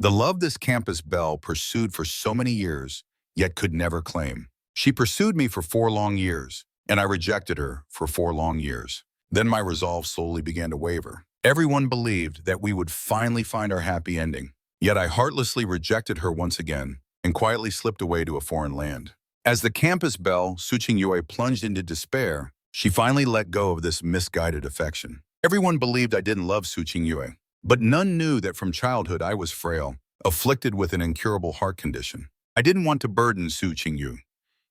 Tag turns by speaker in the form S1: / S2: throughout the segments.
S1: The love this campus belle pursued for so many years, yet could never claim. She pursued me for 4 long years, and I rejected her for 4 long years. Then my resolve slowly began to waver. Everyone believed that we would finally find our happy ending, yet I heartlessly rejected her once again and quietly slipped away to a foreign land. As the campus belle, Suching Yue, plunged into despair, she finally let go of this misguided affection. Everyone believed I didn't love Suching Yue, but none knew that from childhood I was frail, afflicted with an incurable heart condition. I didn't want to burden Suching Yue.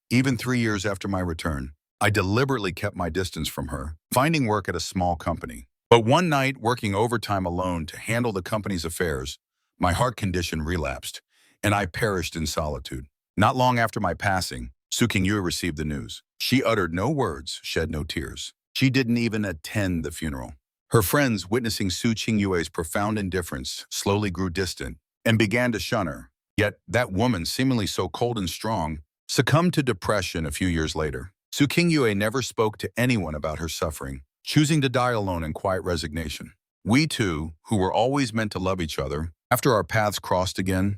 S1: Even 3 years after my return, I deliberately kept my distance from her, finding work at a small company. But one night, working overtime alone to handle the company's affairs, my heart condition relapsed, and I perished in solitude. Not long after my passing, Suking Yue received the news. She uttered no words, shed no tears. She didn't even attend the funeral. Her friends, witnessing Suching Yue's profound indifference, slowly grew distant and began to shun her. Yet that woman, seemingly so cold and strong, succumbed to depression a few years later. Suking Yue never spoke to anyone about her suffering, choosing to die alone in quiet resignation. We two, who were always meant to love each other, after our paths crossed again,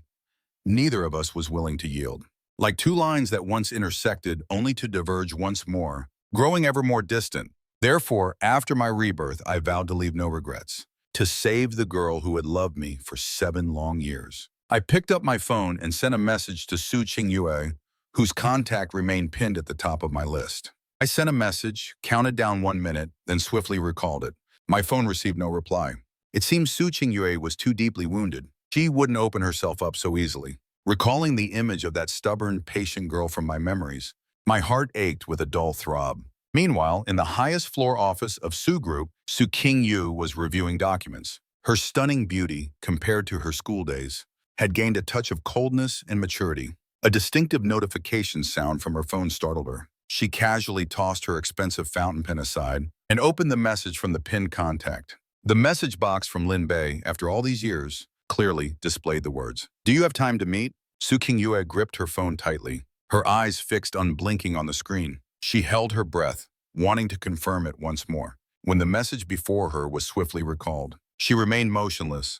S1: neither of us was willing to yield. Like two lines that once intersected only to diverge once more, growing ever more distant. Therefore, after my rebirth, I vowed to leave no regrets, to save the girl who had loved me for 7 long years. I picked up my phone and sent a message to Suching Yue, whose contact remained pinned at the top of my list. I sent a message, counted down 1 minute, then swiftly recalled it. My phone received no reply. It seemed Suching Yue was too deeply wounded. She wouldn't open herself up so easily. Recalling the image of that stubborn, patient girl from my memories, my heart ached with a dull throb. Meanwhile, in the highest floor office of Su Group, Suking Yue was reviewing documents. Her stunning beauty, compared to her school days, had gained a touch of coldness and maturity. A distinctive notification sound from her phone startled her. She casually tossed her expensive fountain pen aside and opened the message from the pinned contact. The message box from Lin Bei, after all these years, clearly displayed the words, "Do you have time to meet?" Suking Yue gripped her phone tightly, her eyes fixed unblinking on the screen. She held her breath, wanting to confirm it once more. When the message before her was swiftly recalled, she remained motionless,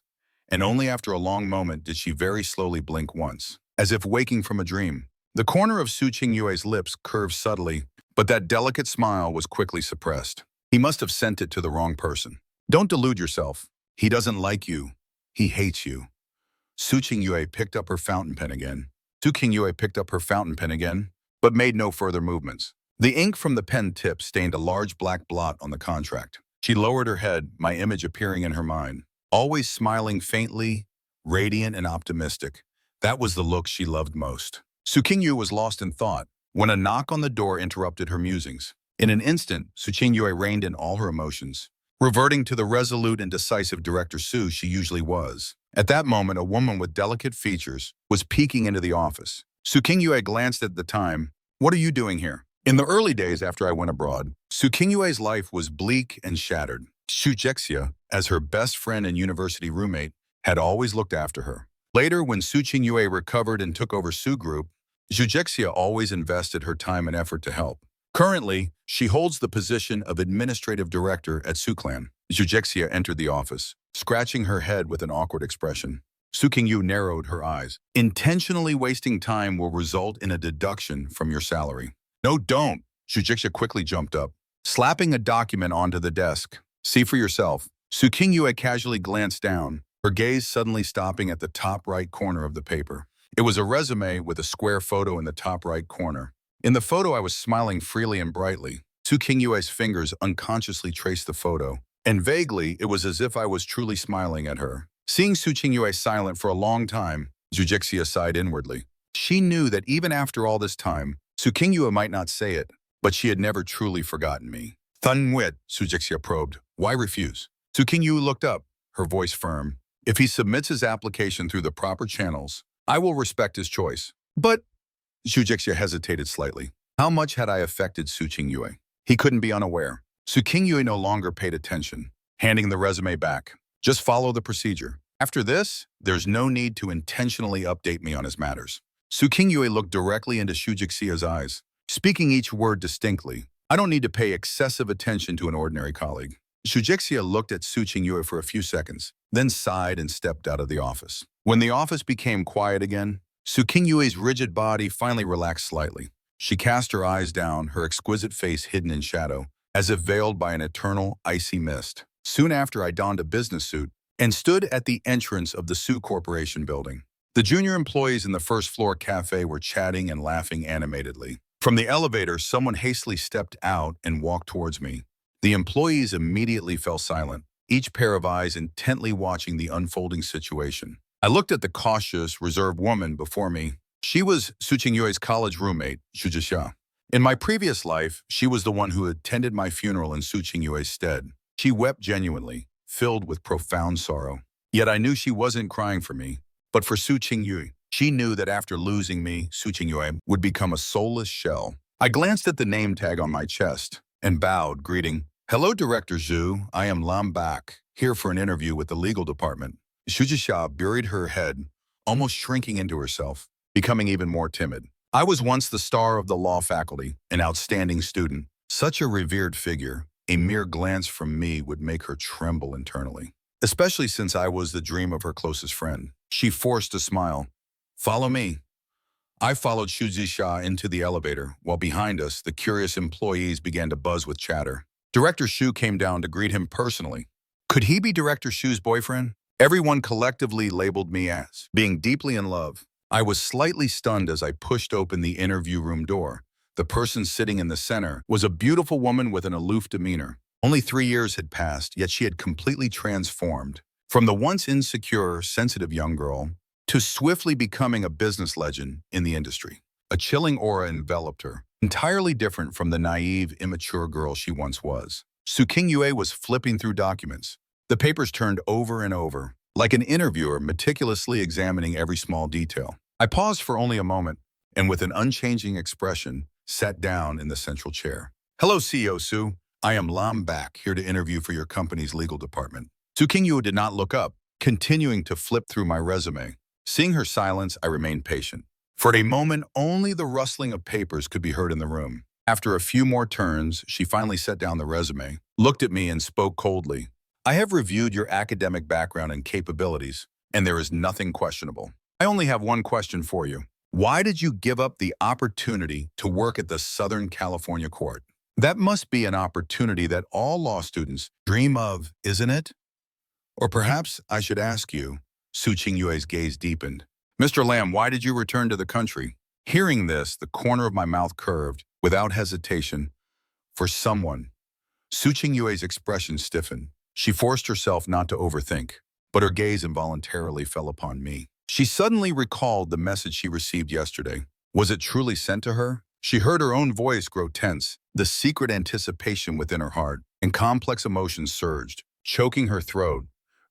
S1: and only after a long moment did she very slowly blink once, as if waking from a dream. The corner of Suching Yue's lips curved subtly, but that delicate smile was quickly suppressed. He must have sent it to the wrong person. Don't delude yourself. He doesn't like you. He hates you. Suching Yue picked up her fountain pen again. Suking Yue picked up her fountain pen again, but made no further movements. The ink from the pen tip stained a large black blot on the contract. She lowered her head, my image appearing in her mind. Always smiling faintly, radiant and optimistic. That was the look she loved most. Suking Yue was lost in thought when a knock on the door interrupted her musings. In an instant, Suching Yue reined in all her emotions, reverting to the resolute and decisive Director Su she usually was. At that moment, a woman with delicate features was peeking into the office. Suking Yue glanced at the time. "What are you doing here?" In the early days after I went abroad, Suking Yue's life was bleak and shattered. Shujexia, as her best friend and university roommate, had always looked after her. Later, when Suching Yue recovered and took over Su Group, Shujexia always invested her time and effort to help. Currently, she holds the position of administrative director at Suclan. Shujexia entered the office, scratching her head with an awkward expression. Suking Yue narrowed her eyes. "Intentionally wasting time will result in a deduction from your salary." "No, don't!" Shujexia quickly jumped up, slapping a document onto the desk. "See for yourself." Suking Yue casually glanced down, her gaze suddenly stopping at the top right corner of the paper. It was a resume with a square photo in the top right corner. In the photo, I was smiling freely and brightly. Suking Yue's fingers unconsciously traced the photo, and vaguely, it was as if I was truly smiling at her. Seeing Suching Yue silent for a long time, Shujexia sighed inwardly. She knew that even after all this time, Suking Yue might not say it, but she had never truly forgotten me. "Thun Wit," Shujexia probed. "Why refuse?" Suking Yue looked up, her voice firm. "If he submits his application through the proper channels, I will respect his choice." "But—" Shujexia hesitated slightly. How much had I affected Suching Yue? He couldn't be unaware. Suking Yue no longer paid attention, handing the resume back. "Just follow the procedure. After this, there's no need to intentionally update me on his matters." Suking Yue looked directly into Shujexia's eyes, speaking each word distinctly. "I don't need to pay excessive attention to an ordinary colleague. Shujixia looked at Su Qingyue for a few seconds, then sighed and stepped out of the office. When the office became quiet again, Su Qingyue's rigid body finally relaxed slightly. She cast her eyes down, her exquisite face hidden in shadow, as if veiled by an eternal, icy mist. Soon after, I donned a business suit and stood at the entrance of the Su Corporation building. The junior employees in the first-floor cafe were chatting and laughing animatedly. From the elevator, someone hastily stepped out and walked towards me. The employees immediately fell silent, each pair of eyes intently watching the unfolding situation. I looked at the cautious, reserved woman before me. She was Su Qingyue's college roommate, Zhu Jixia. In my previous life, she was the one who attended my funeral in Su Qingyue's stead. She wept genuinely, filled with profound sorrow. Yet I knew she wasn't crying for me, but for Su Qingyue. She knew that after losing me, Su Qingyue would become a soulless shell. I glanced at the name tag on my chest and bowed, greeting, "Hello, Director Zhu. I am Lam Bak, here for an interview with the legal department." Zhu Jixia buried her head, almost shrinking into herself, becoming even more timid. I was once the star of the law faculty, an outstanding student. Such a revered figure, a mere glance from me would make her tremble internally, especially since I was the dream of her closest friend. She forced a smile. "Follow me." I followed Zhu Jixia into the elevator, while behind us, the curious employees began to buzz with chatter. Director Xu came down to greet him personally. Could he be Director Xu's boyfriend? Everyone collectively labeled me as being deeply in love. I was slightly stunned as I pushed open the interview room door. The person sitting in the center was a beautiful woman with an aloof demeanor. Only 3 years had passed, yet she had completely transformed. From the once insecure, sensitive young girl to swiftly becoming a business legend in the industry. A chilling aura enveloped her, entirely different from the naive, immature girl she once was. Su Qingyue was flipping through documents. The papers turned over and over, like an interviewer meticulously examining every small detail. I paused for only a moment, and with an unchanging expression, sat down in the central chair. "Hello, CEO Su. I am Lam Bak, here to interview for your company's legal department." Su Qingyue did not look up, continuing to flip through my resume. Seeing her silence, I remained patient. For a moment, only the rustling of papers could be heard in the room. After a few more turns, she finally set down the resume, looked at me, and spoke coldly. "I have reviewed your academic background and capabilities, and there is nothing questionable. I only have one question for you. Why did you give up the opportunity to work at the Southern California court? That must be an opportunity that all law students dream of, isn't it? Or perhaps I should ask you." Su Qingyue's gaze deepened. "Mr. Lam, why did you return to the country?" Hearing this, the corner of my mouth curved, without hesitation. "For someone." Su Qingyue's expression stiffened. She forced herself not to overthink, but her gaze involuntarily fell upon me. She suddenly recalled the message she received yesterday. Was it truly sent to her? She heard her own voice grow tense, the secret anticipation within her heart, and complex emotions surged, choking her throat,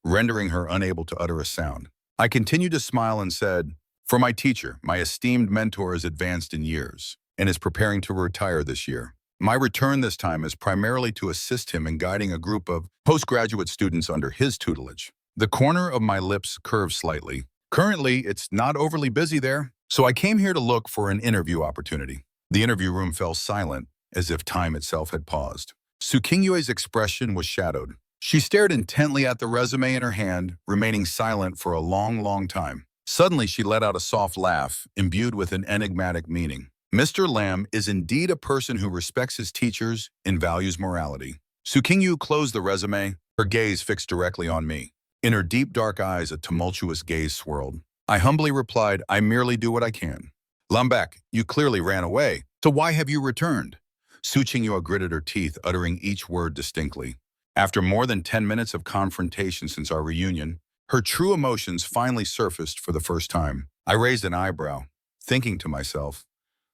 S1: rendering her unable to utter a sound. I continued to smile and said, "For my teacher, my esteemed mentor is advanced in years and is preparing to retire this year. My return this time is primarily to assist him in guiding a group of postgraduate students under his tutelage." The corner of my lips curved slightly. "Currently, it's not overly busy there, so I came here to look for an interview opportunity." The interview room fell silent, as if time itself had paused. Su Qingyue's expression was shadowed. She stared intently at the resume in her hand, remaining silent for a long, long time. Suddenly, she let out a soft laugh, imbued with an enigmatic meaning. "Mr. Lam is indeed a person who respects his teachers and values morality." Su Qingyue closed the resume, her gaze fixed directly on me. In her deep, dark eyes, a tumultuous gaze swirled. I humbly replied, "I merely do what I can." "Lam Bak, you clearly ran away, so why have you returned?" Su Qingyue gritted her teeth, uttering each word distinctly. After more than 10 minutes of confrontation since our reunion, her true emotions finally surfaced for the first time. I raised an eyebrow, thinking to myself,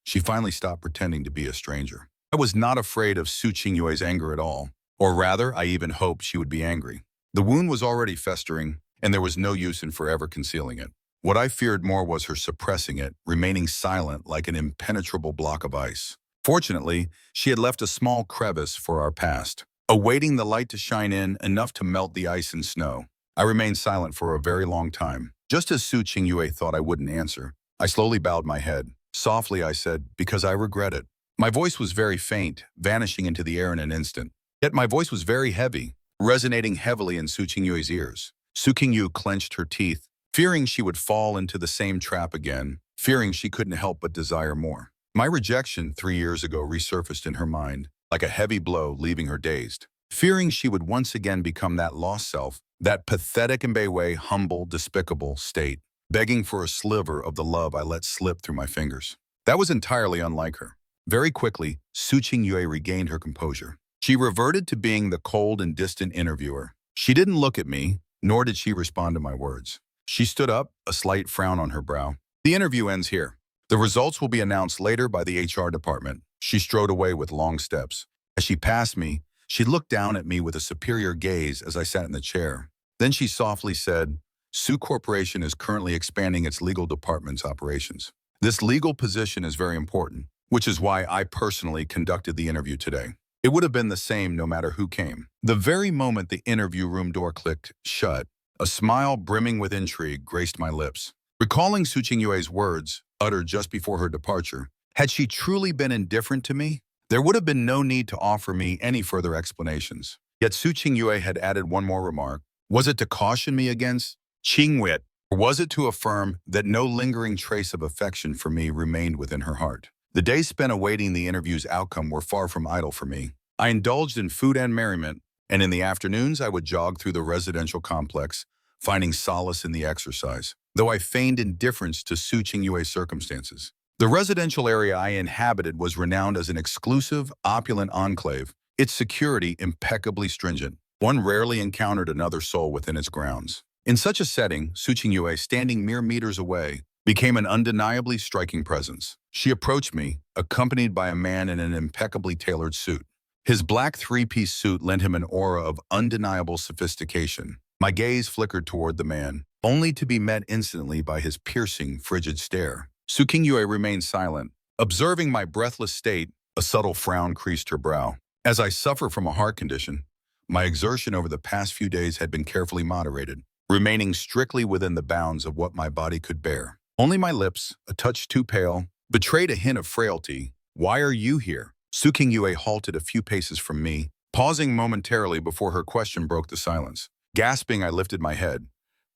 S1: she finally stopped pretending to be a stranger. I was not afraid of Su Qingyue's anger at all, or rather, I even hoped she would be angry. The wound was already festering, and there was no use in forever concealing it. What I feared more was her suppressing it, remaining silent like an impenetrable block of ice. Fortunately, she had left a small crevice for our past, awaiting the light to shine in enough to melt the ice and snow. I remained silent for a very long time. Just as Su Qingyue thought I wouldn't answer, I slowly bowed my head. Softly, I said, "Because I regret it." My voice was very faint, vanishing into the air in an instant. Yet my voice was very heavy, resonating heavily in Su Qingyue's ears. Su Qingyu clenched her teeth, fearing she would fall into the same trap again, fearing she couldn't help but desire more. My rejection 3 years ago resurfaced in her mind, like a heavy blow leaving her dazed. Fearing she would once again become that lost self, that pathetic and Beiwei, humble, despicable state, begging for a sliver of the love I let slip through my fingers. That was entirely unlike her. Very quickly, Su Qingyue regained her composure. She reverted to being the cold and distant interviewer. She didn't look at me, nor did she respond to my words. She stood up, a slight frown on her brow. The interview ends here. The results will be announced later by the HR department. She strode away with long steps. As she passed me, she looked down at me with a superior gaze as I sat in the chair. Then she softly said, Su Corporation is currently expanding its legal department's operations. This legal position is very important, which is why I personally conducted the interview today. It would have been the same no matter who came. The very moment the interview room door clicked shut, a smile brimming with intrigue graced my lips. Recalling Su Qingyue's words, uttered just before her departure, had she truly been indifferent to me, there would have been no need to offer me any further explanations. Yet Su Qingyue had added one more remark. Was it to caution me against Qingwit, or was it to affirm that no lingering trace of affection for me remained within her heart? The days spent awaiting the interview's outcome were far from idle for me. I indulged in food and merriment, and in the afternoons I would jog through the residential complex, finding solace in the exercise, though I feigned indifference to Su Qingyue's circumstances. The residential area I inhabited was renowned as an exclusive, opulent enclave, its security impeccably stringent. One rarely encountered another soul within its grounds. In such a setting, Su Qingyue, standing mere meters away, became an undeniably striking presence. She approached me, accompanied by a man in an impeccably tailored suit. His black three-piece suit lent him an aura of undeniable sophistication. My gaze flickered toward the man, only to be met instantly by his piercing, frigid stare. Su Qingyue remained silent. Observing my breathless state, a subtle frown creased her brow. As I suffer from a heart condition, my exertion over the past few days had been carefully moderated, remaining strictly within the bounds of what my body could bear. Only my lips, a touch too pale, betrayed a hint of frailty. Why are you here? Su Qingyue halted a few paces from me, pausing momentarily before her question broke the silence. Gasping, I lifted my head.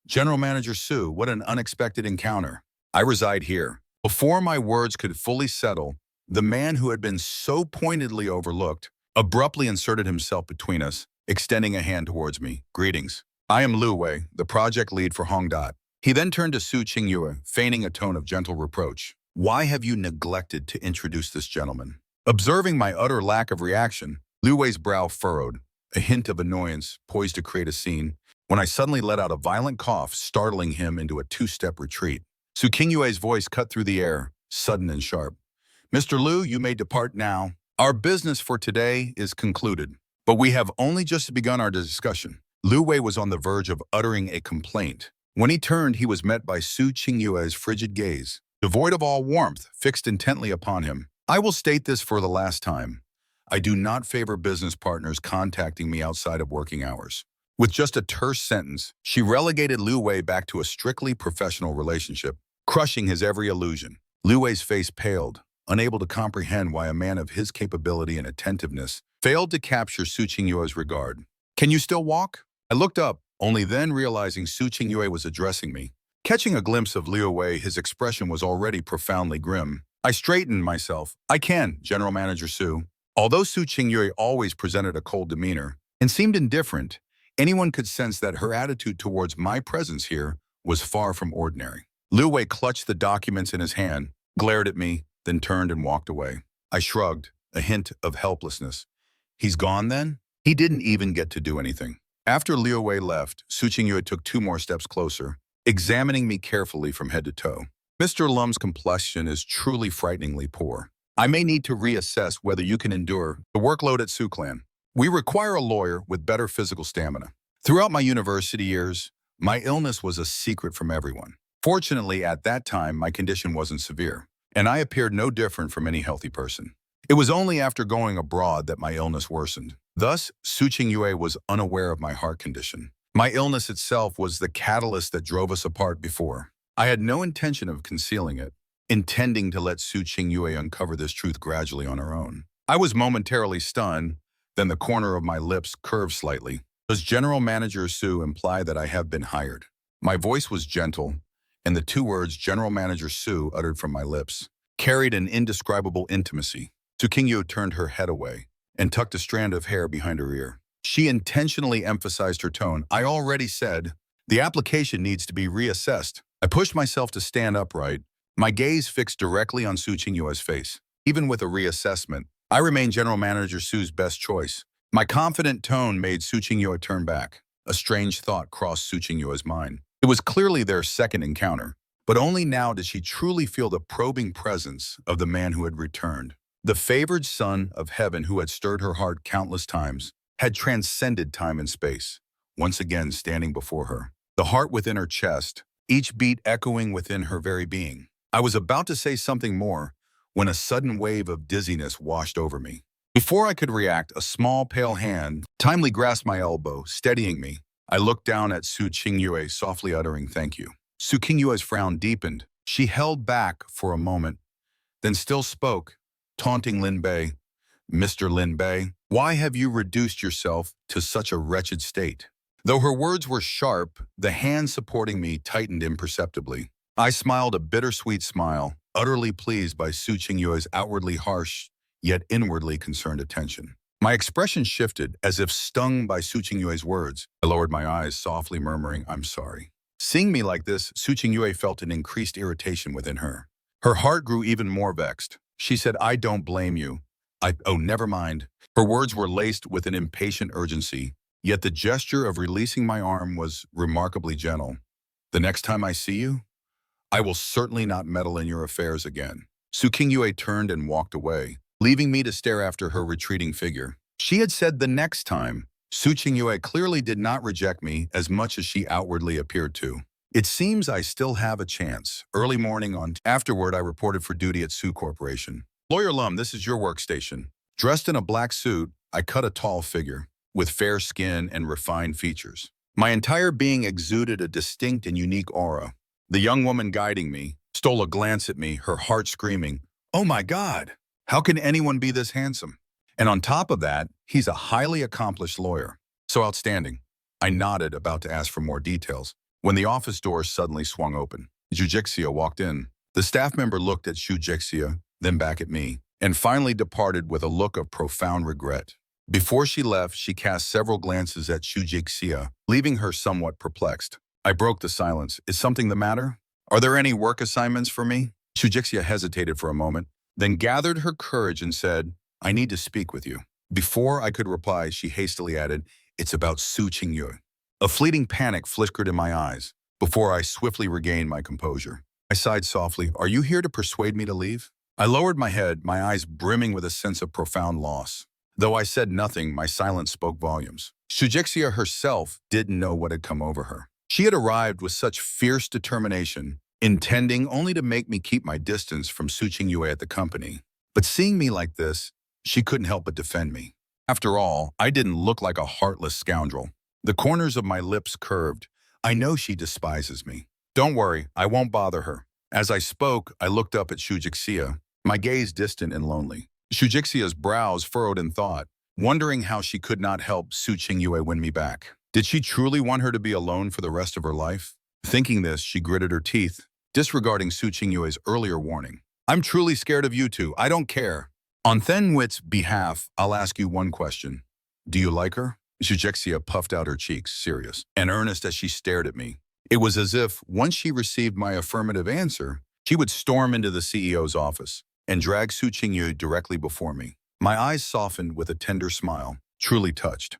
S1: General Manager Su, what an unexpected encounter. I reside here. Before my words could fully settle, the man who had been so pointedly overlooked abruptly inserted himself between us, extending a hand towards me. Greetings. I am Lu Wei, the project lead for Hongdot. He then turned to Su Qingyue, feigning a tone of gentle reproach. Why have you neglected to introduce this gentleman? Observing my utter lack of reaction, Lu Wei's brow furrowed, a hint of annoyance poised to create a scene, when I suddenly let out a violent cough, startling him into a two-step retreat. Su Qingyue's voice cut through the air, sudden and sharp. Mr. Lu, you may depart now. Our business for today is concluded, but we have only just begun our discussion. Lu Wei was on the verge of uttering a complaint. When he turned, he was met by Su Qingyue's frigid gaze, devoid of all warmth, fixed intently upon him. I will state this for the last time. I do not favor business partners contacting me outside of working hours. With just a terse sentence, she relegated Lu Wei back to a strictly professional relationship, crushing his every illusion. Lu Wei's face paled, unable to comprehend why a man of his capability and attentiveness failed to capture Su Qingyue's regard. Can you still walk? I looked up, only then realizing Su Qingyue was addressing me. Catching a glimpse of Liu Wei, his expression was already profoundly grim. I straightened myself. I can, General Manager Su. Although Su Qingyue always presented a cold demeanor and seemed indifferent, anyone could sense that her attitude towards my presence here was far from ordinary. Liu Wei clutched the documents in his hand, glared at me, then turned and walked away. I shrugged, a hint of helplessness. He's gone then? He didn't even get to do anything. After Liu Wei left, Su Qingyue took 2 more steps closer, examining me carefully from head to toe. Mr. Lum's complexion is truly frighteningly poor. I may need to reassess whether you can endure the workload at Su Clan. We require a lawyer with better physical stamina. Throughout my university years, my illness was a secret from everyone. Fortunately, at that time, my condition wasn't severe, and I appeared no different from any healthy person. It was only after going abroad that my illness worsened. Thus, Su Qingyue was unaware of my heart condition. My illness itself was the catalyst that drove us apart before. I had no intention of concealing it, intending to let Su Qingyue uncover this truth gradually on her own. I was momentarily stunned, then the corner of my lips curved slightly. Does General Manager Sue imply that I have been hired? My voice was gentle, and the two words General Manager Sue uttered from my lips carried an indescribable intimacy. Su Qingyu turned her head away and tucked a strand of hair behind her ear. She intentionally emphasized her tone. I already said, the application needs to be reassessed. I pushed myself to stand upright, my gaze fixed directly on Su Qingyue's face. Even with a reassessment, I remain General Manager Su's best choice. My confident tone made Su Qingyue turn back. A strange thought crossed Su Qingyue's mind. It was clearly their second encounter, but only now did she truly feel the probing presence of the man who had returned. The favored son of heaven who had stirred her heart countless times had transcended time and space, once again standing before her. The heart within her chest, each beat echoing within her very being. I was about to say something more when a sudden wave of dizziness washed over me. Before I could react, a small, pale hand timely grasped my elbow, steadying me. I looked down at Su Qingyue, softly uttering thank you. Su Qingyue's frown deepened. She held back for a moment, then still spoke, taunting Lin Bei. Mr. Lin Bei, why have you reduced yourself to such a wretched state? Though her words were sharp, the hand supporting me tightened imperceptibly. I smiled a bittersweet smile, utterly pleased by Su Qingyue's outwardly harsh, yet inwardly concerned attention. My expression shifted, as if stung by Su Qingyue's words. I lowered my eyes, softly murmuring, I'm sorry. Seeing me like this, Su Qingyue felt an increased irritation within her. Her heart grew even more vexed. She said, I don't blame you. Oh, never mind. Her words were laced with an impatient urgency, yet the gesture of releasing my arm was remarkably gentle. The next time I see you, I will certainly not meddle in your affairs again. Su Qingyue turned and walked away, leaving me to stare after her retreating figure. She had said the next time. Su Qingyue clearly did not reject me as much as she outwardly appeared to. It seems I still have a chance. Early morning on. Afterward, I reported for duty at Su Corporation. Lawyer Lum, this is your workstation. Dressed in a black suit, I cut a tall figure, with fair skin and refined features. My entire being exuded a distinct and unique aura. The young woman guiding me stole a glance at me, her heart screaming, oh my God, how can anyone be this handsome? And on top of that, he's a highly accomplished lawyer. So outstanding. I nodded, about to ask for more details, when the office door suddenly swung open. Zhu Jixia walked in. The staff member looked at Zhu Jixia, then back at me, and finally departed with a look of profound regret. Before she left, she cast several glances at Zhu Jixia, leaving her somewhat perplexed. I broke the silence. Is something the matter? Are there any work assignments for me? Zhu Jixia hesitated for a moment, then gathered her courage and said, I need to speak with you. Before I could reply, she hastily added, it's about Su Qingyue. A fleeting panic flickered in my eyes before I swiftly regained my composure. I sighed softly, are you here to persuade me to leave? I lowered my head, my eyes brimming with a sense of profound loss. Though I said nothing, my silence spoke volumes. Zhu Jixia herself didn't know what had come over her. She had arrived with such fierce determination, intending only to make me keep my distance from Su Qingyue at the company. But seeing me like this, she couldn't help but defend me. After all, I didn't look like a heartless scoundrel. The corners of my lips curved. I know she despises me. Don't worry, I won't bother her. As I spoke, I looked up at Zhu Jixia, my gaze distant and lonely. Zhu Jixia's brows furrowed in thought, wondering how she could not help Su Qingyue win me back. Did she truly want her to be alone for the rest of her life? Thinking this, she gritted her teeth, disregarding Su Qingyue's earlier warning. I'm truly scared of you two. I don't care. On Thenwit's behalf, I'll ask you one question. Do you like her? Zhu Jixia puffed out her cheeks, serious and earnest as she stared at me. It was as if, once she received my affirmative answer, she would storm into the CEO's office and drag Su Qingyue directly before me. My eyes softened with a tender smile, truly touched.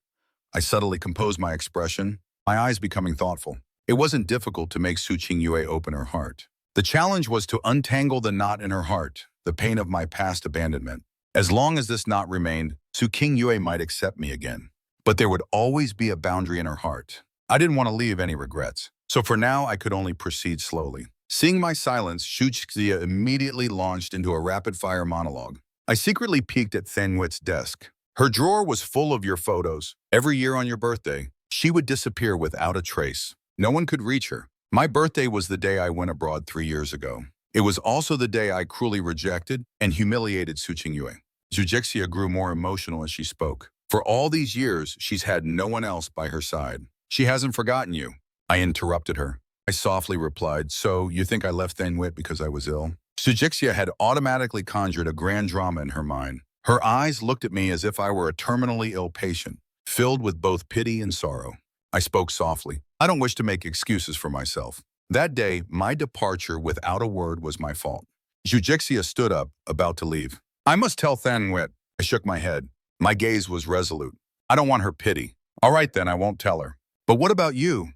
S1: I subtly composed my expression, my eyes becoming thoughtful. It wasn't difficult to make Su Qingyue open her heart. The challenge was to untangle the knot in her heart, the pain of my past abandonment. As long as this knot remained, Su Qingyue might accept me again. But there would always be a boundary in her heart. I didn't want to leave any regrets. So for now, I could only proceed slowly. Seeing my silence, Zhu Jixia immediately launched into a rapid-fire monologue. I secretly peeked at Thenwit's desk. Her drawer was full of your photos. Every year on your birthday, she would disappear without a trace. No one could reach her. My birthday was the day I went abroad 3 years ago. It was also the day I cruelly rejected and humiliated Su Qingyue. Zhu Jixia grew more emotional as she spoke. For all these years, she's had no one else by her side. She hasn't forgotten you. I interrupted her. I softly replied, so you think I left Thenwit because I was ill? Sujixia had automatically conjured a grand drama in her mind. Her eyes looked at me as if I were a terminally ill patient, filled with both pity and sorrow. I spoke softly. I don't wish to make excuses for myself. That day, my departure without a word was my fault. Sujixia stood up, about to leave. I must tell Thenwit. I shook my head. My gaze was resolute. I don't want her pity. All right then, I won't tell her. But what about you?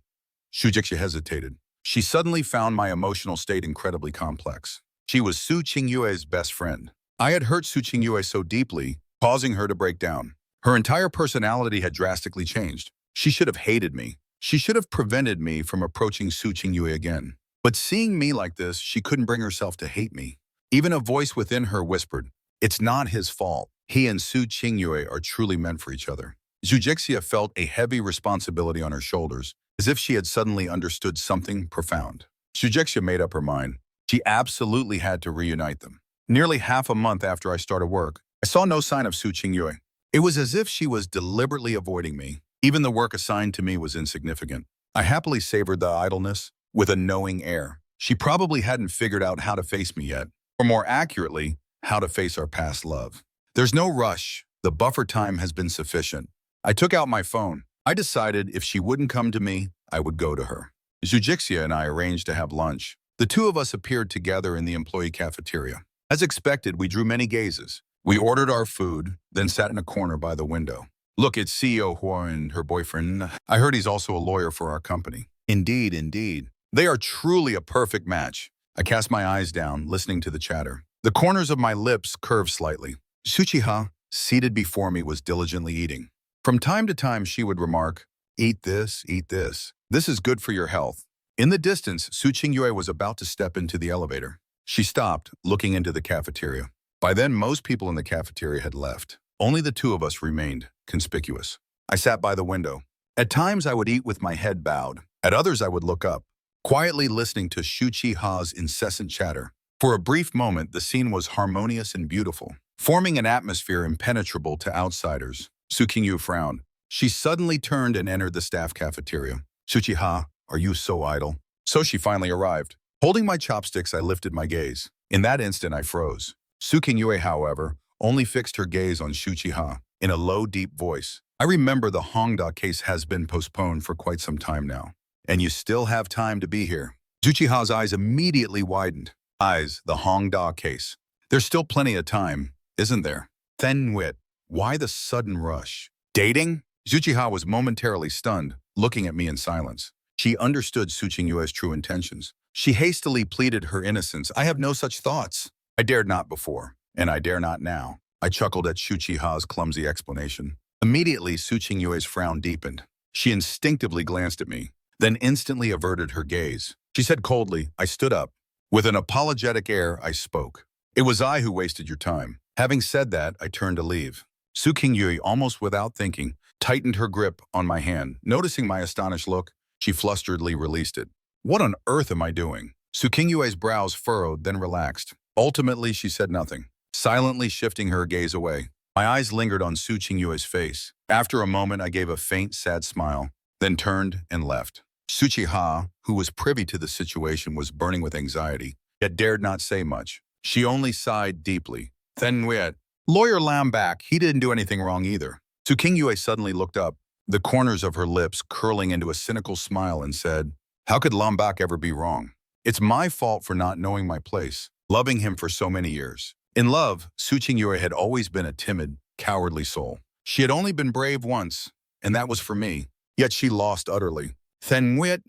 S1: Sujixia hesitated. She suddenly found my emotional state incredibly complex. She was Su Qingyue's best friend. I had hurt Su Qingyue so deeply, causing her to break down. Her entire personality had drastically changed. She should have hated me. She should have prevented me from approaching Su Qingyue again. But seeing me like this, she couldn't bring herself to hate me. Even a voice within her whispered, it's not his fault. He and Su Qingyue are truly meant for each other. Zhujiexia felt a heavy responsibility on her shoulders, as if she had suddenly understood something profound. Zhujiexia made up her mind. She absolutely had to reunite them. Nearly half a month after I started work, I saw no sign of Su Qingyue. It was as if she was deliberately avoiding me. Even the work assigned to me was insignificant. I happily savored the idleness with a knowing air. She probably hadn't figured out how to face me yet, or more accurately, how to face our past love. There's no rush. The buffer time has been sufficient. I took out my phone. I decided if she wouldn't come to me, I would go to her. Zhujiexia and I arranged to have lunch. The two of us appeared together in the employee cafeteria. As expected, we drew many gazes. We ordered our food, then sat in a corner by the window. Look, it's CEO Hua and her boyfriend. I heard he's also a lawyer for our company. Indeed, indeed. They are truly a perfect match. I cast my eyes down, listening to the chatter. The corners of my lips curved slightly. Suchiha, seated before me, was diligently eating. From time to time, she would remark, eat this, eat this. This is good for your health. In the distance, Su Qingyue was about to step into the elevator. She stopped, looking into the cafeteria. By then, most people in the cafeteria had left. Only the two of us remained, conspicuous. I sat by the window. At times, I would eat with my head bowed. At others, I would look up, quietly listening to Shu Qiha's incessant chatter. For a brief moment, the scene was harmonious and beautiful, forming an atmosphere impenetrable to outsiders. Su Qingyue frowned. She suddenly turned and entered the staff cafeteria. Suchiha, are you so idle? So she finally arrived. Holding my chopsticks, I lifted my gaze. In that instant, I froze. Su Qingyue, however, only fixed her gaze on Shu Qiha in a low, deep voice. I remember the Hongda case has been postponed for quite some time now. And you still have time to be here. Shu Qiha's eyes immediately widened. Eyes, the Hongda case. There's still plenty of time, isn't there? Thenwit, why the sudden rush? Dating? Shu Qiha was momentarily stunned, looking at me in silence. She understood Su Qingyue's true intentions. She hastily pleaded her innocence. I have no such thoughts. I dared not before, and I dare not now. I chuckled at Shu Qiha's clumsy explanation. Immediately, Su Qingyue's frown deepened. She instinctively glanced at me, then instantly averted her gaze. She said coldly, I stood up. With an apologetic air, I spoke. It was I who wasted your time. Having said that, I turned to leave. Su Qingyue, almost without thinking, tightened her grip on my hand. Noticing my astonished look, she flusteredly released it. What on earth am I doing? Su Qingyue's brows furrowed, then relaxed. Ultimately, she said nothing, silently shifting her gaze away. My eyes lingered on Su Qingyue's face. After a moment, I gave a faint, sad smile, then turned and left. Su Qiha, who was privy to the situation, was burning with anxiety, yet dared not say much. She only sighed deeply. Thenwit, Lawyer Lambak, he didn't do anything wrong either. Su Qingyue suddenly looked up, the corners of her lips curling into a cynical smile, and said, how could Lambak ever be wrong? It's my fault for not knowing my place, loving him for so many years. In love, Su Qingyue had always been a timid, cowardly soul. She had only been brave once, and that was for me. Yet she lost utterly. Thenwit.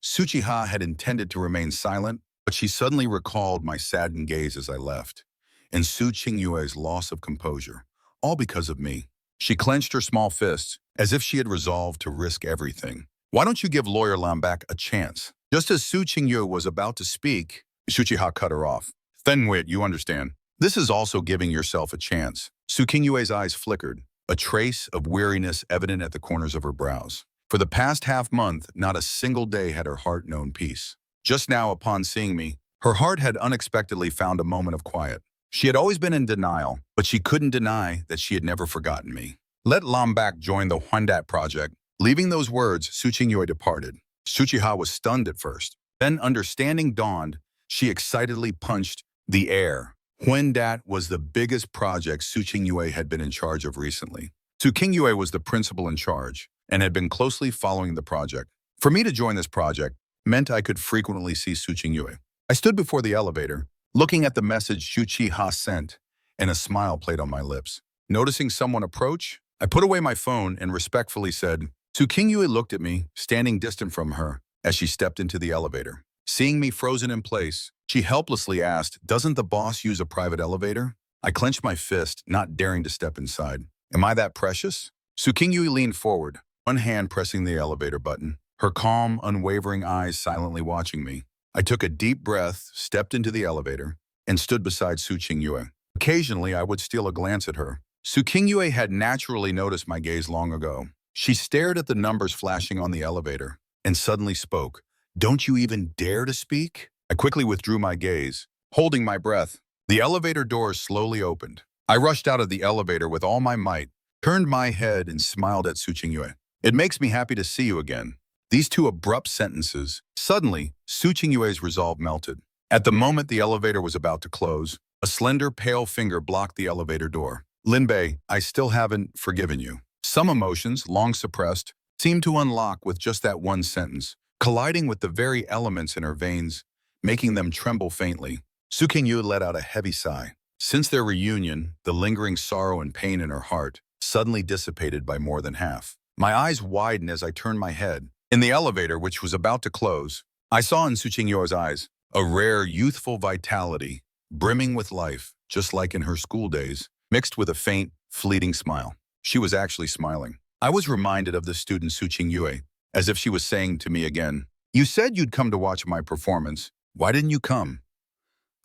S1: Su Qiha had intended to remain silent, but she suddenly recalled my saddened gaze as I left, and Su Qingyue's loss of composure, all because of me. She clenched her small fists, as if she had resolved to risk everything. Why don't you give Lawyer Lambak a chance? Just as Su Qingyue was about to speak, Su Qiha cut her off. Thenwit, you understand. This is also giving yourself a chance. Su Qingyue's eyes flickered, a trace of weariness evident at the corners of her brows. For the past half-month, not a single day had her heart known peace. Just now, upon seeing me, her heart had unexpectedly found a moment of quiet. She had always been in denial, but she couldn't deny that she had never forgotten me. Let Lambak join the Hwandat project. Leaving those words, Suchingyue departed. Tsuchiha was stunned at first. Then, understanding dawned, she excitedly punched the air. Hwandat was the biggest project Suchingyue had been in charge of recently. Suchingyue was the principal in charge and had been closely following the project. For me to join this project meant I could frequently see Suchingyue. I stood before the elevator, looking at the message Tsuchiha sent, and a smile played on my lips. Noticing someone approach, I put away my phone and respectfully said, Suchingyue looked at me, standing distant from her, as she stepped into the elevator. Seeing me frozen in place, she helplessly asked, doesn't the boss use a private elevator? I clenched my fist, not daring to step inside. Am I that precious? Suchingyue leaned forward, one hand pressing the elevator button, her calm, unwavering eyes silently watching me. I took a deep breath, stepped into the elevator, and stood beside Suchingyue. Occasionally, I would steal a glance at her. Suchingyue had naturally noticed my gaze long ago. She stared at the numbers flashing on the elevator and suddenly spoke. Don't you even dare to speak? I quickly withdrew my gaze, holding my breath. The elevator doors slowly opened. I rushed out of the elevator with all my might, turned my head and smiled at Suchingyue. It makes me happy to see you again. These two abrupt sentences. Suddenly, Suchingyue's resolve melted. At the moment the elevator was about to close, a slender, pale finger blocked the elevator door. Linbei, I still haven't forgiven you. Some emotions, long suppressed, seemed to unlock with just that one sentence, colliding with the very elements in her veins, making them tremble faintly. Suchingyue let out a heavy sigh. Since their reunion, the lingering sorrow and pain in her heart suddenly dissipated by more than half. My eyes widened as I turned my head. In the elevator, which was about to close, I saw in Suchingyue's eyes a rare, youthful vitality, brimming with life, just like in her school days, mixed with a faint, fleeting smile. She was actually smiling. I was reminded of the student Suchingyue, as if she was saying to me again, you said you'd come to watch my performance. Why didn't you come?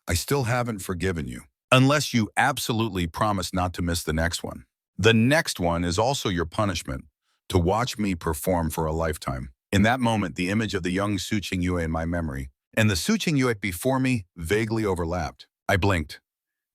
S1: I still haven't forgiven you. Unless you absolutely promise not to miss the next one. The next one is also your punishment, to watch me perform for a lifetime. In that moment, the image of the young Suchingyue in my memory and the Suchingyue before me vaguely overlapped. I blinked,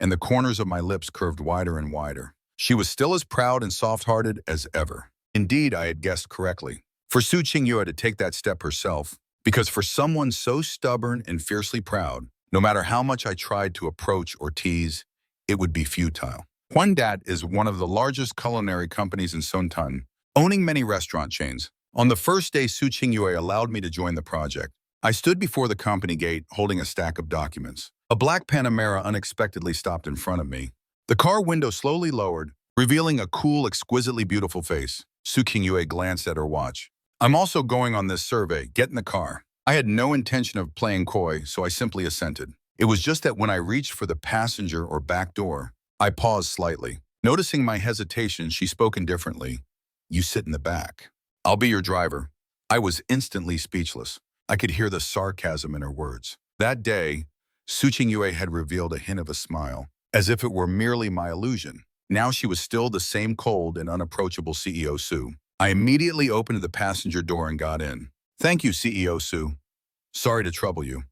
S1: and the corners of my lips curved wider and wider. She was still as proud and soft-hearted as ever. Indeed, I had guessed correctly. For Suchingyue to take that step herself, because for someone so stubborn and fiercely proud, no matter how much I tried to approach or tease, it would be futile. Hwandat is one of the largest culinary companies in Sontan, owning many restaurant chains. On the first day Suchingyue allowed me to join the project, I stood before the company gate holding a stack of documents. A black Panamera unexpectedly stopped in front of me. The car window slowly lowered, revealing a cool, exquisitely beautiful face. Suchingyue glanced at her watch. I'm also going on this survey. Get in the car. I had no intention of playing coy, so I simply assented. It was just that when I reached for the passenger or back door, I paused slightly. Noticing my hesitation, she spoke indifferently. You sit in the back. I'll be your driver. I was instantly speechless. I could hear the sarcasm in her words. That day, Suchingyue had revealed a hint of a smile, as if it were merely my illusion. Now she was still the same cold and unapproachable CEO Su. I immediately opened the passenger door and got in. Thank you, CEO Su. Sorry to trouble you.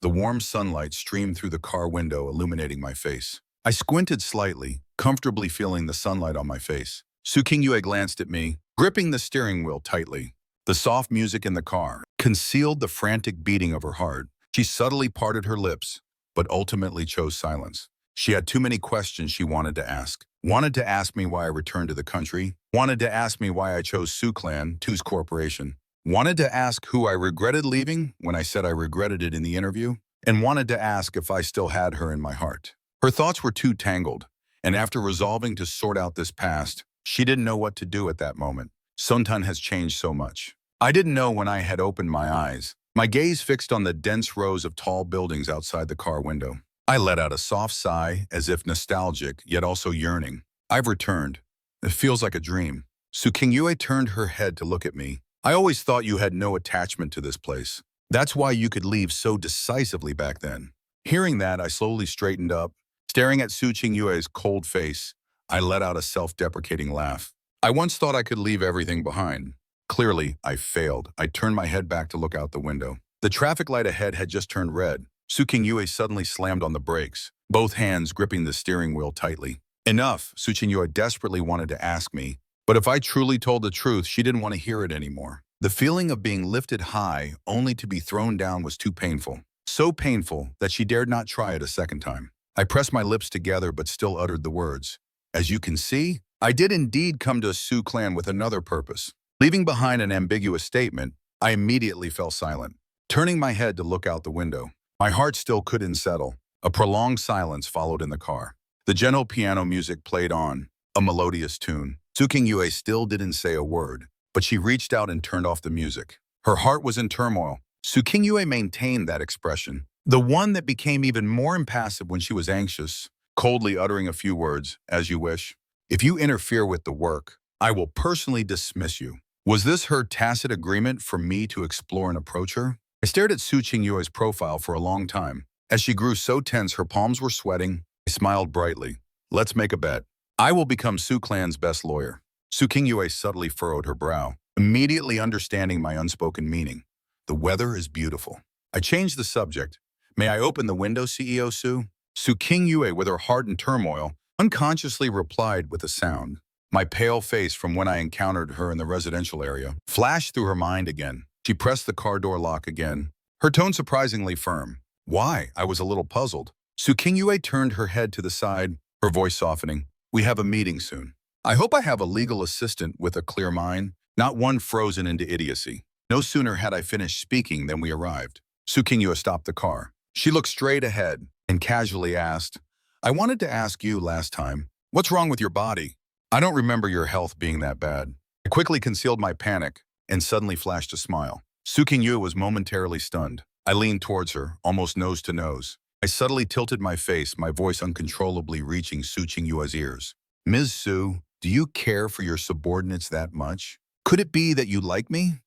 S1: The warm sunlight streamed through the car window, illuminating my face. I squinted slightly, comfortably feeling the sunlight on my face. Suchingyue glanced at me, gripping the steering wheel tightly. The soft music in the car concealed the frantic beating of her heart. She subtly parted her lips, but ultimately chose silence. She had too many questions she wanted to ask. Wanted to ask me why I returned to the country. Wanted to ask me why I chose Su Clan, Tu's corporation. Wanted to ask who I regretted leaving when I said I regretted it in the interview. And wanted to ask if I still had her in my heart. Her thoughts were too tangled, and after resolving to sort out this past, she didn't know what to do at that moment. Sontan has changed so much. I didn't know when I had opened my eyes, my gaze fixed on the dense rows of tall buildings outside the car window. I let out a soft sigh, as if nostalgic, yet also yearning. I've returned. It feels like a dream. Suchingyue turned her head to look at me. I always thought you had no attachment to this place. That's why you could leave so decisively back then. Hearing that, I slowly straightened up. Staring at Suchingyue's cold face, I let out a self-deprecating laugh. I once thought I could leave everything behind. Clearly, I failed. I turned my head back to look out the window. The traffic light ahead had just turned red. Suchingyue suddenly slammed on the brakes, both hands gripping the steering wheel tightly. Enough, Su Qingyue desperately wanted to ask me, but if I truly told the truth, she didn't want to hear it anymore. The feeling of being lifted high only to be thrown down was too painful. So painful that she dared not try it a second time. I pressed my lips together but still uttered the words. As you can see, I did indeed come to Su Clan with another purpose. Leaving behind an ambiguous statement, I immediately fell silent. Turning my head to look out the window, my heart still couldn't settle. A prolonged silence followed in the car. The gentle piano music played on, a melodious tune. Su Qingyue still didn't say a word, but she reached out and turned off the music. Her heart was in turmoil. Su Qingyue maintained that expression, the one that became even more impassive when she was anxious, coldly uttering a few words, as you wish. If you interfere with the work, I will personally dismiss you. Was this her tacit agreement for me to explore and approach her? I stared at Su Qingyue's profile for a long time. As she grew so tense her palms were sweating, I smiled brightly. Let's make a bet. I will become Su Clan's best lawyer. Su Qingyue subtly furrowed her brow, immediately understanding my unspoken meaning. The weather is beautiful. I changed the subject. May I open the window, CEO Su? Su Qingyue, with her heart in turmoil, unconsciously replied with a sound. My pale face from when I encountered her in the residential area flashed through her mind again. She pressed the car door lock again, her tone surprisingly firm. Why? I was a little puzzled. Su Qingyue turned her head to the side, her voice softening. We have a meeting soon. I hope I have a legal assistant with a clear mind, not one frozen into idiocy. No sooner had I finished speaking than we arrived. Su Qingyue stopped the car. She looked straight ahead and casually asked, I wanted to ask you last time, what's wrong with your body? I don't remember your health being that bad. I quickly concealed my panic and suddenly flashed a smile. Su Qingyue was momentarily stunned. I leaned towards her, almost nose to nose. I subtly tilted my face, my voice uncontrollably reaching Su Qingyue's ears. Ms. Su, do you care for your subordinates that much? Could it be that you like me?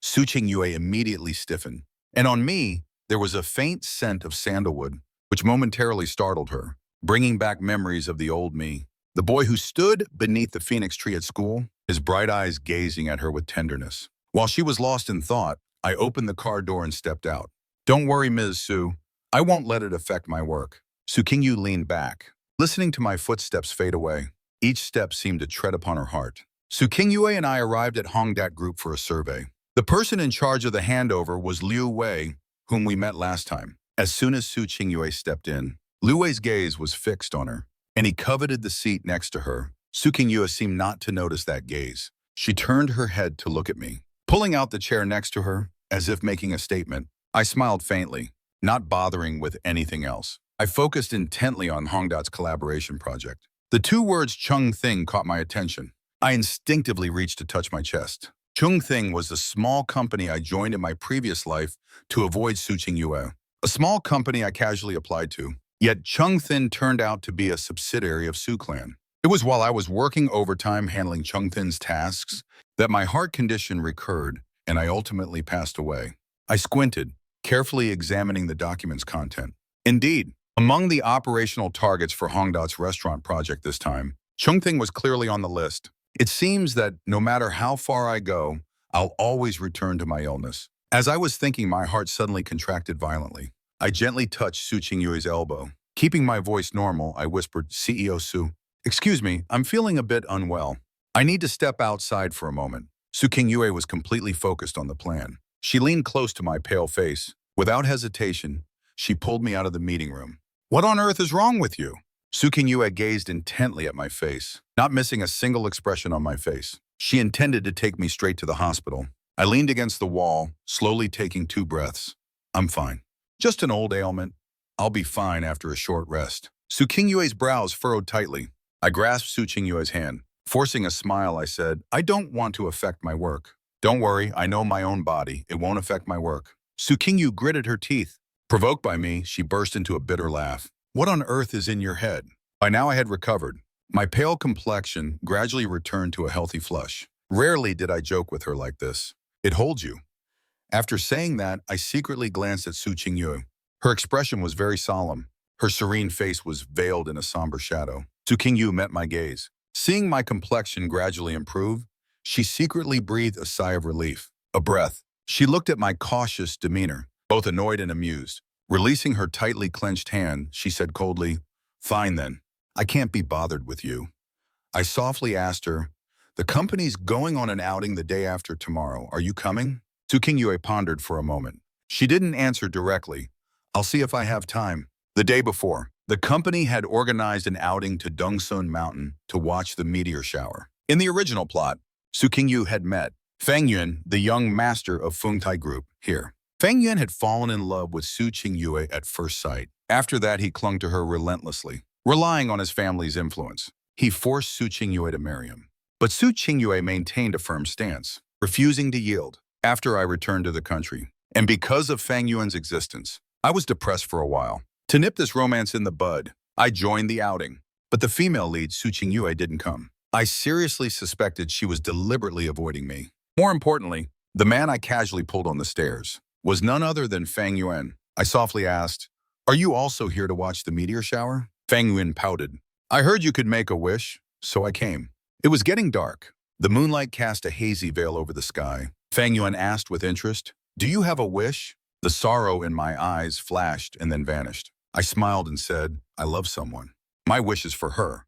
S1: Su Qingyue immediately stiffened, and on me, there was a faint scent of sandalwood, which momentarily startled her, bringing back memories of the old me. The boy who stood beneath the phoenix tree at school, his bright eyes gazing at her with tenderness. While she was lost in thought, I opened the car door and stepped out. Don't worry, Ms. Su. I won't let it affect my work. Su Qingyue leaned back, listening to my footsteps fade away. Each step seemed to tread upon her heart. Su Qingyue and I arrived at Hongdat Group for a survey. The person in charge of the handover was Liu Wei, whom we met last time. As soon as Su Qingyue stepped in, Liu Wei's gaze was fixed on her, and he coveted the seat next to her. Su Qingyue seemed not to notice that gaze. She turned her head to look at me. Pulling out the chair next to her, as if making a statement, I smiled faintly, not bothering with anything else. I focused intently on Hongdat's collaboration project. The two words Chung Thing caught my attention. I instinctively reached to touch my chest. Chung Thing was the small company I joined in my previous life to avoid Su Qingyue, a small company I casually applied to. Yet Chung Thin turned out to be a subsidiary of Su Clan. It was while I was working overtime handling Chung Thin's tasks that my heart condition recurred and I ultimately passed away. I squinted, carefully examining the document's content. Indeed, among the operational targets for Hongdat's restaurant project this time, Chung Thing was clearly on the list. It seems that no matter how far I go, I'll always return to my illness. As I was thinking, my heart suddenly contracted violently. I gently touched Su Qingyue's elbow. Keeping my voice normal, I whispered, CEO Su, excuse me, I'm feeling a bit unwell. I need to step outside for a moment. Su Qingyue was completely focused on the plan. She leaned close to my pale face. Without hesitation, she pulled me out of the meeting room. What on earth is wrong with you? Su Qingyue gazed intently at my face, not missing a single expression on my face. She intended to take me straight to the hospital. I leaned against the wall, slowly taking 2 breaths. I'm fine. Just an old ailment. I'll be fine after a short rest. Su Qingyue's brows furrowed tightly. I grasped Su Qingyue's hand. Forcing a smile, I said, I don't want to affect my work. Don't worry, I know my own body. It won't affect my work. Su Qingyue gritted her teeth. Provoked by me, she burst into a bitter laugh. What on earth is in your head? By now I had recovered. My pale complexion gradually returned to a healthy flush. Rarely did I joke with her like this. It holds you. After saying that, I secretly glanced at Su Qingyue. Her expression was very solemn. Her serene face was veiled in a somber shadow. Su Qingyue met my gaze. Seeing my complexion gradually improve, she secretly breathed a sigh of relief, a breath. She looked at my cautious demeanor, both annoyed and amused. Releasing her tightly clenched hand, she said coldly, Fine then. I can't be bothered with you. I softly asked her, the company's going on an outing the day after tomorrow. Are you coming? Su Qingyue pondered for a moment. She didn't answer directly. I'll see if I have time. The day before, the company had organized an outing to Dongsun Mountain to watch the meteor shower. In the original plot, Su Qingyu had met Fang Yun, the young master of Fengtai Group, here. Fang Yun had fallen in love with Su Qingyue at first sight. After that, he clung to her relentlessly, relying on his family's influence. He forced Su Qingyue to marry him. But Su Qingyue maintained a firm stance, refusing to yield. After I returned to the country, and because of Fang Yun's existence, I was depressed for a while. To nip this romance in the bud, I joined the outing. But the female lead, Su Qingyue, didn't come. I seriously suspected she was deliberately avoiding me. More importantly, the man I casually pulled on the stairs was none other than Fang Yun. I softly asked, "Are you also here to watch the meteor shower?" Fang Yun pouted. "I heard you could make a wish, so I came." It was getting dark. The moonlight cast a hazy veil over the sky. Fang Yun asked with interest, "Do you have a wish?" The sorrow in my eyes flashed and then vanished. I smiled and said, "I love someone. My wish is for her."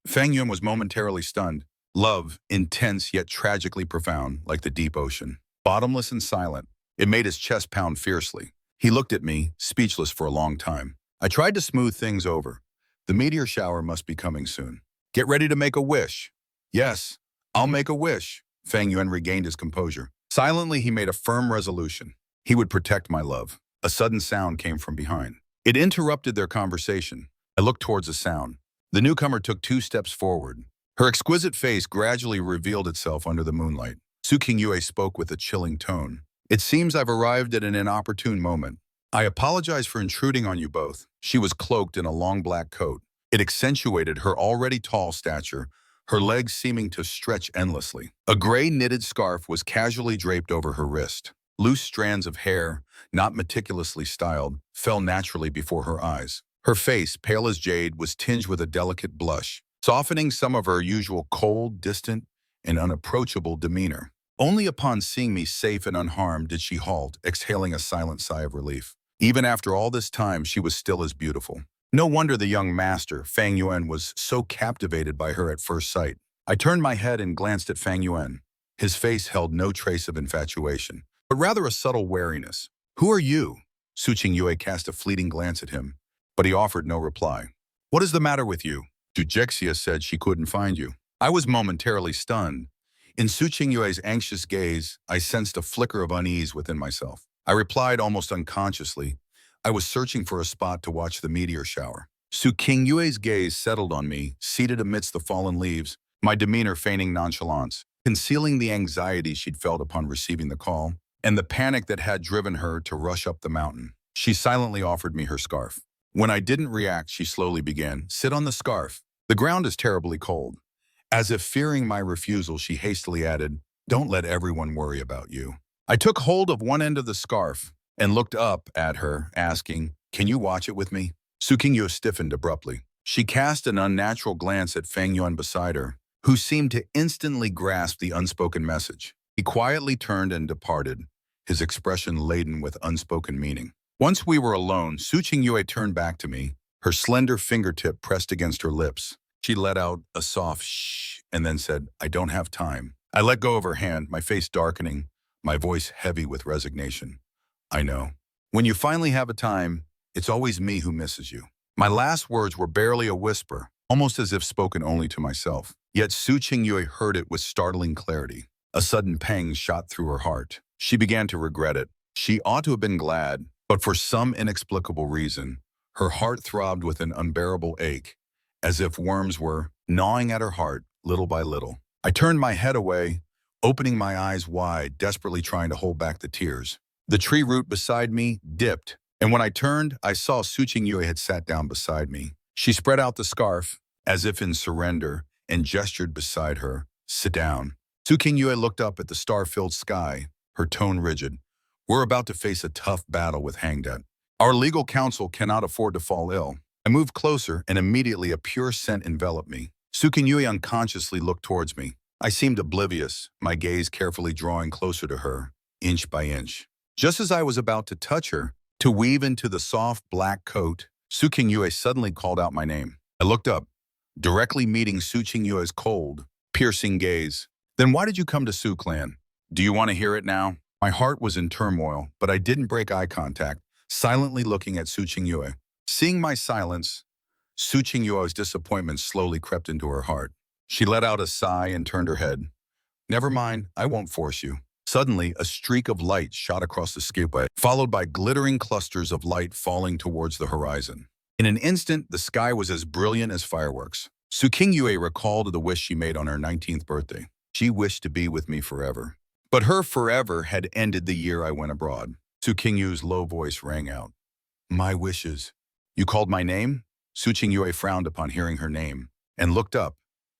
S1: Fang Yun was momentarily stunned. Love, intense yet tragically profound, like the deep ocean. Bottomless and silent, it made his chest pound fiercely. He looked at me, speechless for a long time. I tried to smooth things over. The meteor shower must be coming soon. Get ready to make a wish. Yes, I'll make a wish. Fang Yun regained his composure. Silently, he made a firm resolution. He would protect my love. A sudden sound came from behind. It interrupted their conversation. I looked towards the sound. The newcomer took 2 steps forward. Her exquisite face gradually revealed itself under the moonlight. Su Qingyue spoke with a chilling tone. "It seems I've arrived at an inopportune moment. I apologize for intruding on you both." She was cloaked in a long black coat. It accentuated her already tall stature, her legs seeming to stretch endlessly. A gray knitted scarf was casually draped over her wrist. Loose strands of hair, not meticulously styled, fell naturally before her eyes. Her face, pale as jade, was tinged with a delicate blush, softening some of her usual cold, distant, and unapproachable demeanor. Only upon seeing me safe and unharmed did she halt, exhaling a silent sigh of relief. Even after all this time, she was still as beautiful. No wonder the young master, Fang Yun, was so captivated by her at first sight. I turned my head and glanced at Fang Yun. His face held no trace of infatuation, but rather a subtle wariness. "Who are you?" Su Qingyue cast a fleeting glance at him, but he offered no reply. "What is the matter with you?" Jujexia said she couldn't find you. I was momentarily stunned. In Su Qingyue's anxious gaze, I sensed a flicker of unease within myself. I replied almost unconsciously, "I was searching for a spot to watch the meteor shower." Su Qingyue's gaze settled on me, seated amidst the fallen leaves, my demeanor feigning nonchalance, concealing the anxiety she'd felt upon receiving the call, and the panic that had driven her to rush up the mountain. She silently offered me her scarf. When I didn't react, she slowly began, "Sit on the scarf. The ground is terribly cold." As if fearing my refusal, she hastily added, "Don't let everyone worry about you." I took hold of one end of the scarf and looked up at her, asking, "Can you watch it with me?" Su Qingyu stiffened abruptly. She cast an unnatural glance at Fang Yun beside her, who seemed to instantly grasp the unspoken message. He quietly turned and departed, his expression laden with unspoken meaning. Once we were alone, Su Qingyue turned back to me, her slender fingertip pressed against her lips. She let out a soft shh and then said, "I don't have time." I let go of her hand, my face darkening, my voice heavy with resignation. "I know. When you finally have a time, it's always me who misses you." My last words were barely a whisper, almost as if spoken only to myself. Yet Su Qingyue heard it with startling clarity. A sudden pang shot through her heart. She began to regret it. She ought to have been glad, but for some inexplicable reason, her heart throbbed with an unbearable ache, as if worms were gnawing at her heart little by little. I turned my head away, opening my eyes wide, desperately trying to hold back the tears. The tree root beside me dipped, and when I turned, I saw Su Qingyue had sat down beside me. She spread out the scarf, as if in surrender, and gestured beside her, "Sit down." Su Qingyue looked up at the star-filled sky, her tone rigid. "We're about to face a tough battle with Hangdet. Our legal counsel cannot afford to fall ill." I moved closer, and immediately a pure scent enveloped me. Su Qingyue unconsciously looked towards me. I seemed oblivious, my gaze carefully drawing closer to her, inch by inch. Just as I was about to touch her, to weave into the soft black coat, Su Qingyue suddenly called out my name. I looked up. directly meeting Su Qingyue's cold, piercing gaze. Then why did you come to Su Clan? Do you want to hear it now? My heart was in turmoil, but I didn't break eye contact, silently looking at Su Qingyue. Seeing my silence, Su Qingyue's disappointment slowly crept into her heart. She let out a sigh and turned her head. Never mind, I won't force you. Suddenly, a streak of light shot across the skyway, followed by glittering clusters of light falling towards the horizon. In an instant, the sky was as brilliant as fireworks. Su Qingyue recalled the wish she made on her 19th birthday. She wished to be with me forever. But her forever had ended the year I went abroad. Su Qingyue's low voice rang out. My wishes. You called my name? Su Qingyue frowned upon hearing her name and looked up,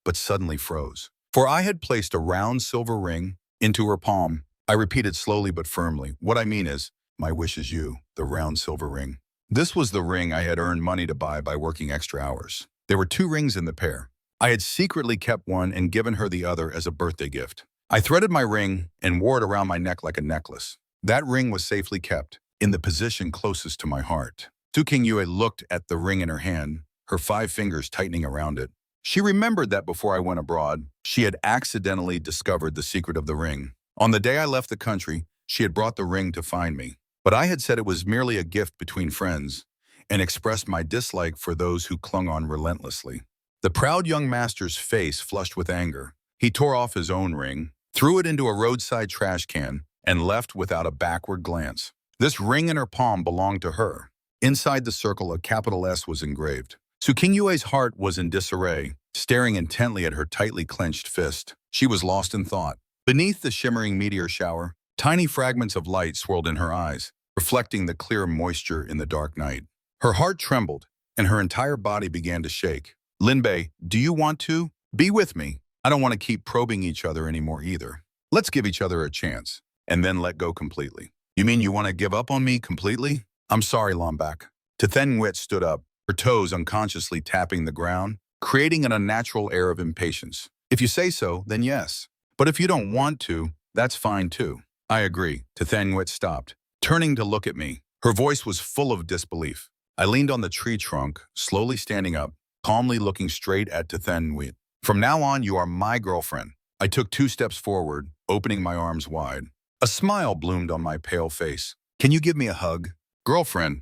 S1: but suddenly froze. For I had placed a round silver ring into her palm. I repeated slowly but firmly, what I mean is, my wish is you, the round silver ring. This was the ring I had earned money to buy by working extra hours. There were 2 rings in the pair. I had secretly kept one and given her the other as a birthday gift. I threaded my ring and wore it around my neck like a necklace. That ring was safely kept, in the position closest to my heart. Su Qingyue looked at the ring in her hand, her 5 fingers tightening around it. She remembered that before I went abroad, she had accidentally discovered the secret of the ring. On the day I left the country, she had brought the ring to find me. But I had said it was merely a gift between friends and expressed my dislike for those who clung on relentlessly. The proud young master's face flushed with anger. He tore off his own ring, threw it into a roadside trash can, and left without a backward glance. This ring in her palm belonged to her. Inside the circle, a capital S was engraved. Su Qingyue's heart was in disarray, staring intently at her tightly clenched fist. She was lost in thought. Beneath the shimmering meteor shower, tiny fragments of light swirled in her eyes, reflecting the clear moisture in the dark night. Her heart trembled, and her entire body began to shake. Linbei, do you want to? Be with me. I don't want to keep probing each other anymore either. Let's give each other a chance, and then let go completely. You mean you want to give up on me completely? I'm sorry, Lombak. Tethen Wit stood up, her toes unconsciously tapping the ground, creating an unnatural air of impatience. If you say so, then yes. But if you don't want to, that's fine too. I agree. Tethen Wit stopped, turning to look at me. Her voice was full of disbelief. I leaned on the tree trunk, slowly standing up, calmly looking straight at Tethen Wit. From now on, you are my girlfriend. I took 2 steps forward, opening my arms wide. A smile bloomed on my pale face. Can you give me a hug? Girlfriend.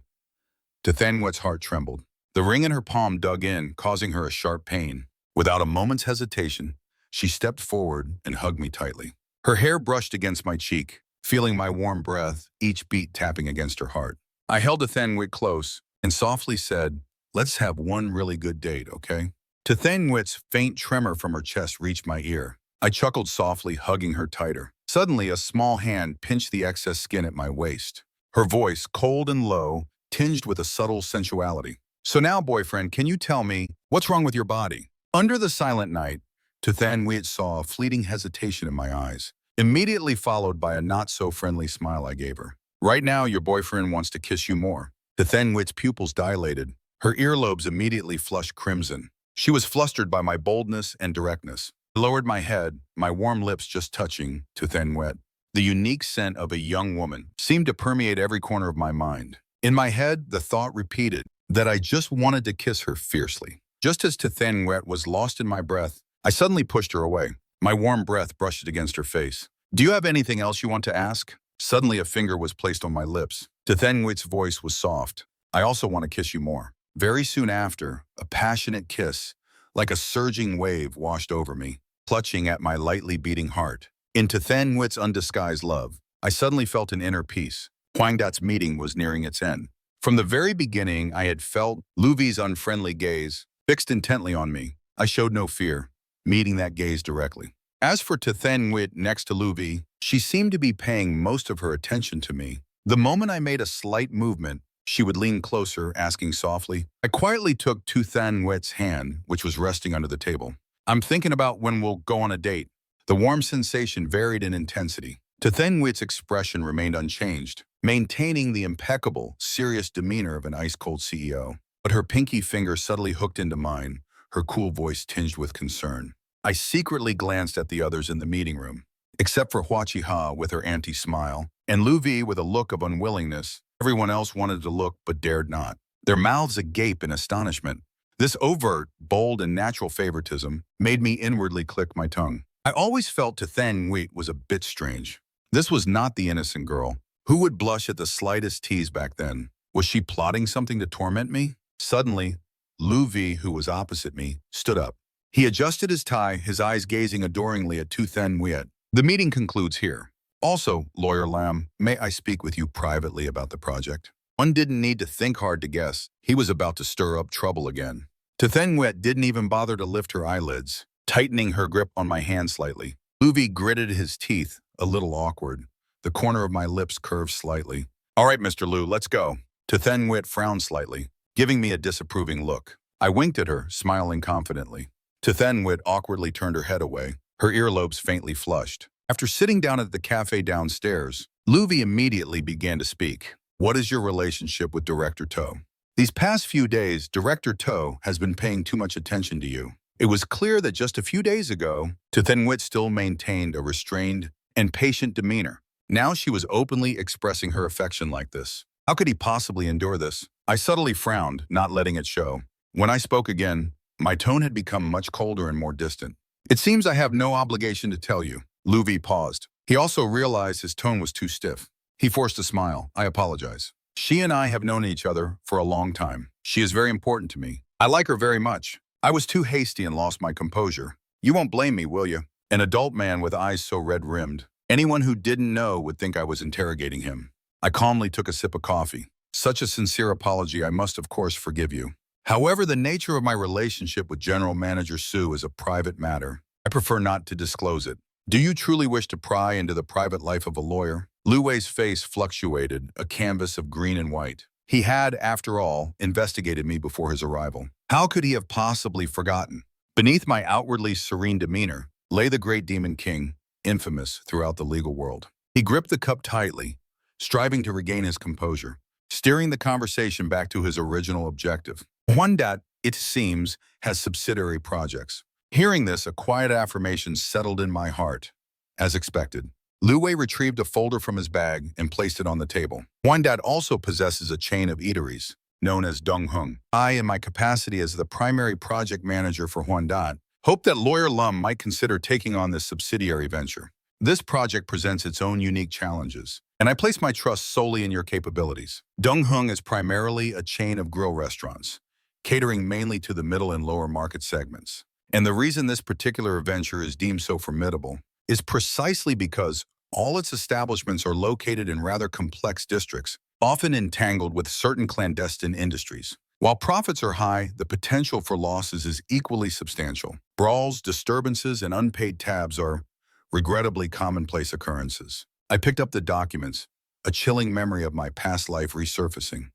S1: Tethen Wit's heart trembled. The ring in her palm dug in, causing her a sharp pain. Without a moment's hesitation, she stepped forward and hugged me tightly. Her hair brushed against my cheek, feeling my warm breath, each beat tapping against her heart. I held Tethen Wit close and softly said, let's have one really good date, okay? Tethen Wit's faint tremor from her chest reached my ear. I chuckled softly, hugging her tighter. Suddenly, a small hand pinched the excess skin at my waist. Her voice, cold and low, tinged with a subtle sensuality. So now, boyfriend, can you tell me, what's wrong with your body? Under the silent night, Tethen Wit saw a fleeting hesitation in my eyes, immediately followed by a not-so-friendly smile I gave her. Right now, your boyfriend wants to kiss you more. Tethen Wit's pupils dilated. Her earlobes immediately flushed crimson. She was flustered by my boldness and directness. I lowered my head, my warm lips just touching Tethen Wit. The unique scent of a young woman seemed to permeate every corner of my mind. In my head, the thought repeated that I just wanted to kiss her fiercely. Just as Tethen Wit was lost in my breath, I suddenly pushed her away. My warm breath brushed against her face. Do you have anything else you want to ask? Suddenly, a finger was placed on my lips. Tethen Wit's voice was soft. I also want to kiss you more. Very soon after, a passionate kiss, like a surging wave, washed over me, clutching at my lightly beating heart. In Tethen Wit's undisguised love, I suddenly felt an inner peace. Huangdat's meeting was nearing its end. From the very beginning, I had felt Luvi's unfriendly gaze fixed intently on me. I showed no fear, meeting that gaze directly. As for Tethen Wit next to Luvi, she seemed to be paying most of her attention to me. The moment I made a slight movement, she would lean closer, asking softly. I quietly took Tethen Wit's hand, which was resting under the table. I'm thinking about when we'll go on a date. The warm sensation varied in intensity. Tethen Wit's expression remained unchanged, maintaining the impeccable, serious demeanor of an ice-cold CEO. But her pinky finger subtly hooked into mine, her cool voice tinged with concern. I secretly glanced at the others in the meeting room, except for Huaqiha with her anti-smile, and Luvi with a look of unwillingness. Everyone else wanted to look but dared not, their mouths agape in astonishment. This overt, bold, and natural favoritism made me inwardly click my tongue. I always felt Thang Nguyen was a bit strange. This was not the innocent girl. Who would blush at the slightest tease back then? Was she plotting something to torment me? Suddenly, Lu Vi, who was opposite me, stood up. He adjusted his tie, his eyes gazing adoringly at Thang Nguyen. The meeting concludes here. Also, Lawyer Lam, may I speak with you privately about the project? One didn't need to think hard to guess. He was about to stir up trouble again. Thang Nguyen didn't even bother to lift her eyelids, tightening her grip on my hand slightly. Lu Vi gritted his teeth, a little awkward. The corner of my lips curved slightly. All right, Mr. Lu, let's go. Thang Nguyen frowned slightly, giving me a disapproving look. I winked at her, smiling confidently. Thang Nguyen awkwardly turned her head away, her earlobes faintly flushed. After sitting down at the cafe downstairs, Lu Vi immediately began to speak. What is your relationship with Director To? These past few days, Director To has been paying too much attention to you. It was clear that just a few days ago, Thang Nguyen still maintained a restrained and patient demeanor. Now she was openly expressing her affection like this. How could he possibly endure this? I subtly frowned, not letting it show. When I spoke again, my tone had become much colder and more distant. It seems I have no obligation to tell you. Lu Vi paused. He also realized his tone was too stiff. He forced a smile. I apologize. She and I have known each other for a long time. She is very important to me. I like her very much. I was too hasty and lost my composure. You won't blame me, will you? An adult man with eyes so red-rimmed. Anyone who didn't know would think I was interrogating him. I calmly took a sip of coffee. Such a sincere apology, I must of course forgive you. However, the nature of my relationship with General Manager Su is a private matter. I prefer not to disclose it. Do you truly wish to pry into the private life of a lawyer? Lu Wei's face fluctuated, a canvas of green and white. He had, after all, investigated me before his arrival. How could he have possibly forgotten? Beneath my outwardly serene demeanor lay the great Demon King, infamous throughout the legal world. He gripped the cup tightly, striving to regain his composure, steering the conversation back to his original objective. One that, it seems, has subsidiary projects. Hearing this, a quiet affirmation settled in my heart. As expected, Lu Wei retrieved a folder from his bag and placed it on the table. Huandat also possesses a chain of eateries, known as Dong Hung. I, in my capacity as the primary project manager for Huandat, hope that Lawyer Lum might consider taking on this subsidiary venture. This project presents its own unique challenges, and I place my trust solely in your capabilities. Dong Hung is primarily a chain of grill restaurants, catering mainly to the middle and lower market segments. And the reason this particular venture is deemed so formidable is precisely because all its establishments are located in rather complex districts, often entangled with certain clandestine industries. While profits are high, the potential for losses is equally substantial. Brawls, disturbances, and unpaid tabs are regrettably commonplace occurrences. I picked up the documents, a chilling memory of my past life resurfacing.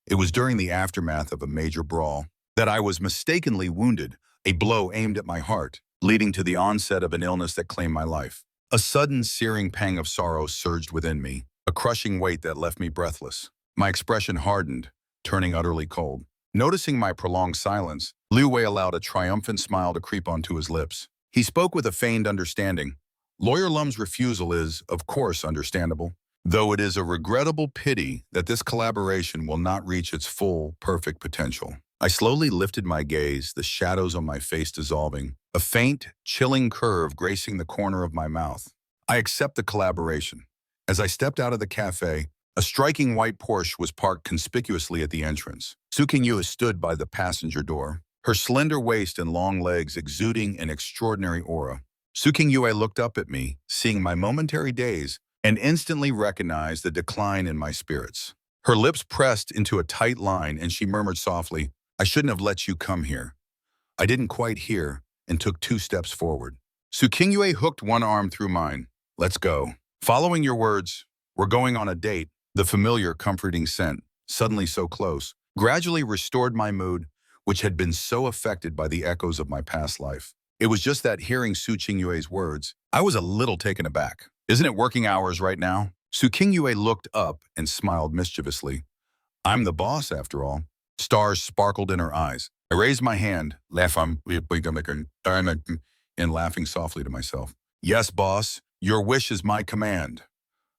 S1: It was during the aftermath of a major brawl that I was mistakenly wounded, a blow aimed at my heart, leading to the onset of an illness that claimed my life. A sudden, searing pang of sorrow surged within me, a crushing weight that left me breathless. My expression hardened, turning utterly cold. Noticing my prolonged silence, Lu Wei allowed a triumphant smile to creep onto his lips. He spoke with a feigned understanding. Lawyer Lum's refusal is, of course, understandable, though it is a regrettable pity that this collaboration will not reach its full, perfect potential. I slowly lifted my gaze, the shadows on my face dissolving, a faint, chilling curve gracing the corner of my mouth. I accept the collaboration. As I stepped out of the cafe, a striking white Porsche was parked conspicuously at the entrance. Su Qingyu stood by the passenger door, her slender waist and long legs exuding an extraordinary aura. Su Qingyu looked up at me, seeing my momentary daze, and instantly recognized the decline in my spirits. Her lips pressed into a tight line and she murmured softly, I shouldn't have let you come here. I didn't quite hear and took 2 steps forward. Su Qingyu hooked one arm through mine. Let's go. Following your words, we're going on a date. The familiar, comforting scent, suddenly so close, gradually restored my mood, which had been so affected by the echoes of my past life. It was just that hearing Su Qingyue's words, I was a little taken aback. Isn't it working hours right now? Su Qingyue looked up and smiled mischievously. I'm the boss, after all. Stars sparkled in her eyes. I raised my hand, and laughing softly to myself. Yes, boss, your wish is my command.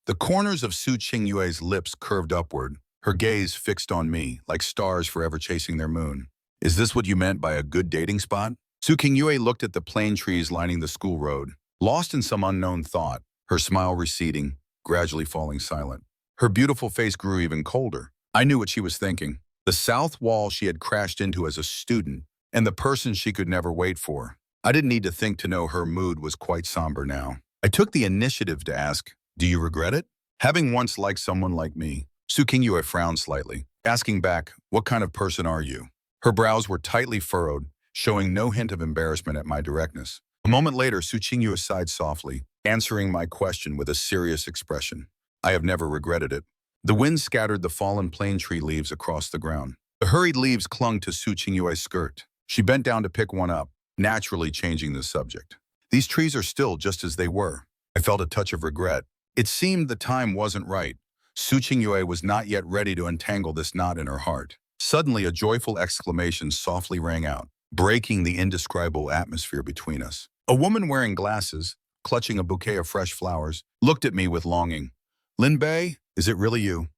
S1: The corners of Su Qingyue's lips curved upward, her gaze fixed on me, like stars forever chasing their moon. Is this what you meant by a good dating spot? Su Qingyue looked at the plane trees lining the school road, lost in some unknown thought, her smile receding, gradually falling silent. Her beautiful face grew even colder. I knew what she was thinking. The south wall she had crashed into as a student, and the person she could never wait for. I didn't need to think to know her mood was quite somber now. I took the initiative to ask, do you regret it? Having once liked someone like me. Su Qingyue frowned slightly, asking back, what kind of person are you? Her brows were tightly furrowed, showing no hint of embarrassment at my directness. A moment later, Su Qingyue sighed softly, answering my question with a serious expression. I have never regretted it. The wind scattered the fallen plane tree leaves across the ground. The hurried leaves clung to Su Qingyue's skirt. She bent down to pick one up, naturally changing the subject. These trees are still just as they were. I felt a touch of regret. It seemed the time wasn't right. Su Qingyue was not yet ready to untangle this knot in her heart. Suddenly, a joyful exclamation softly rang out, breaking the indescribable atmosphere between us. A woman wearing glasses, clutching a bouquet of fresh flowers, looked at me with longing. Lin Bei, is it really you?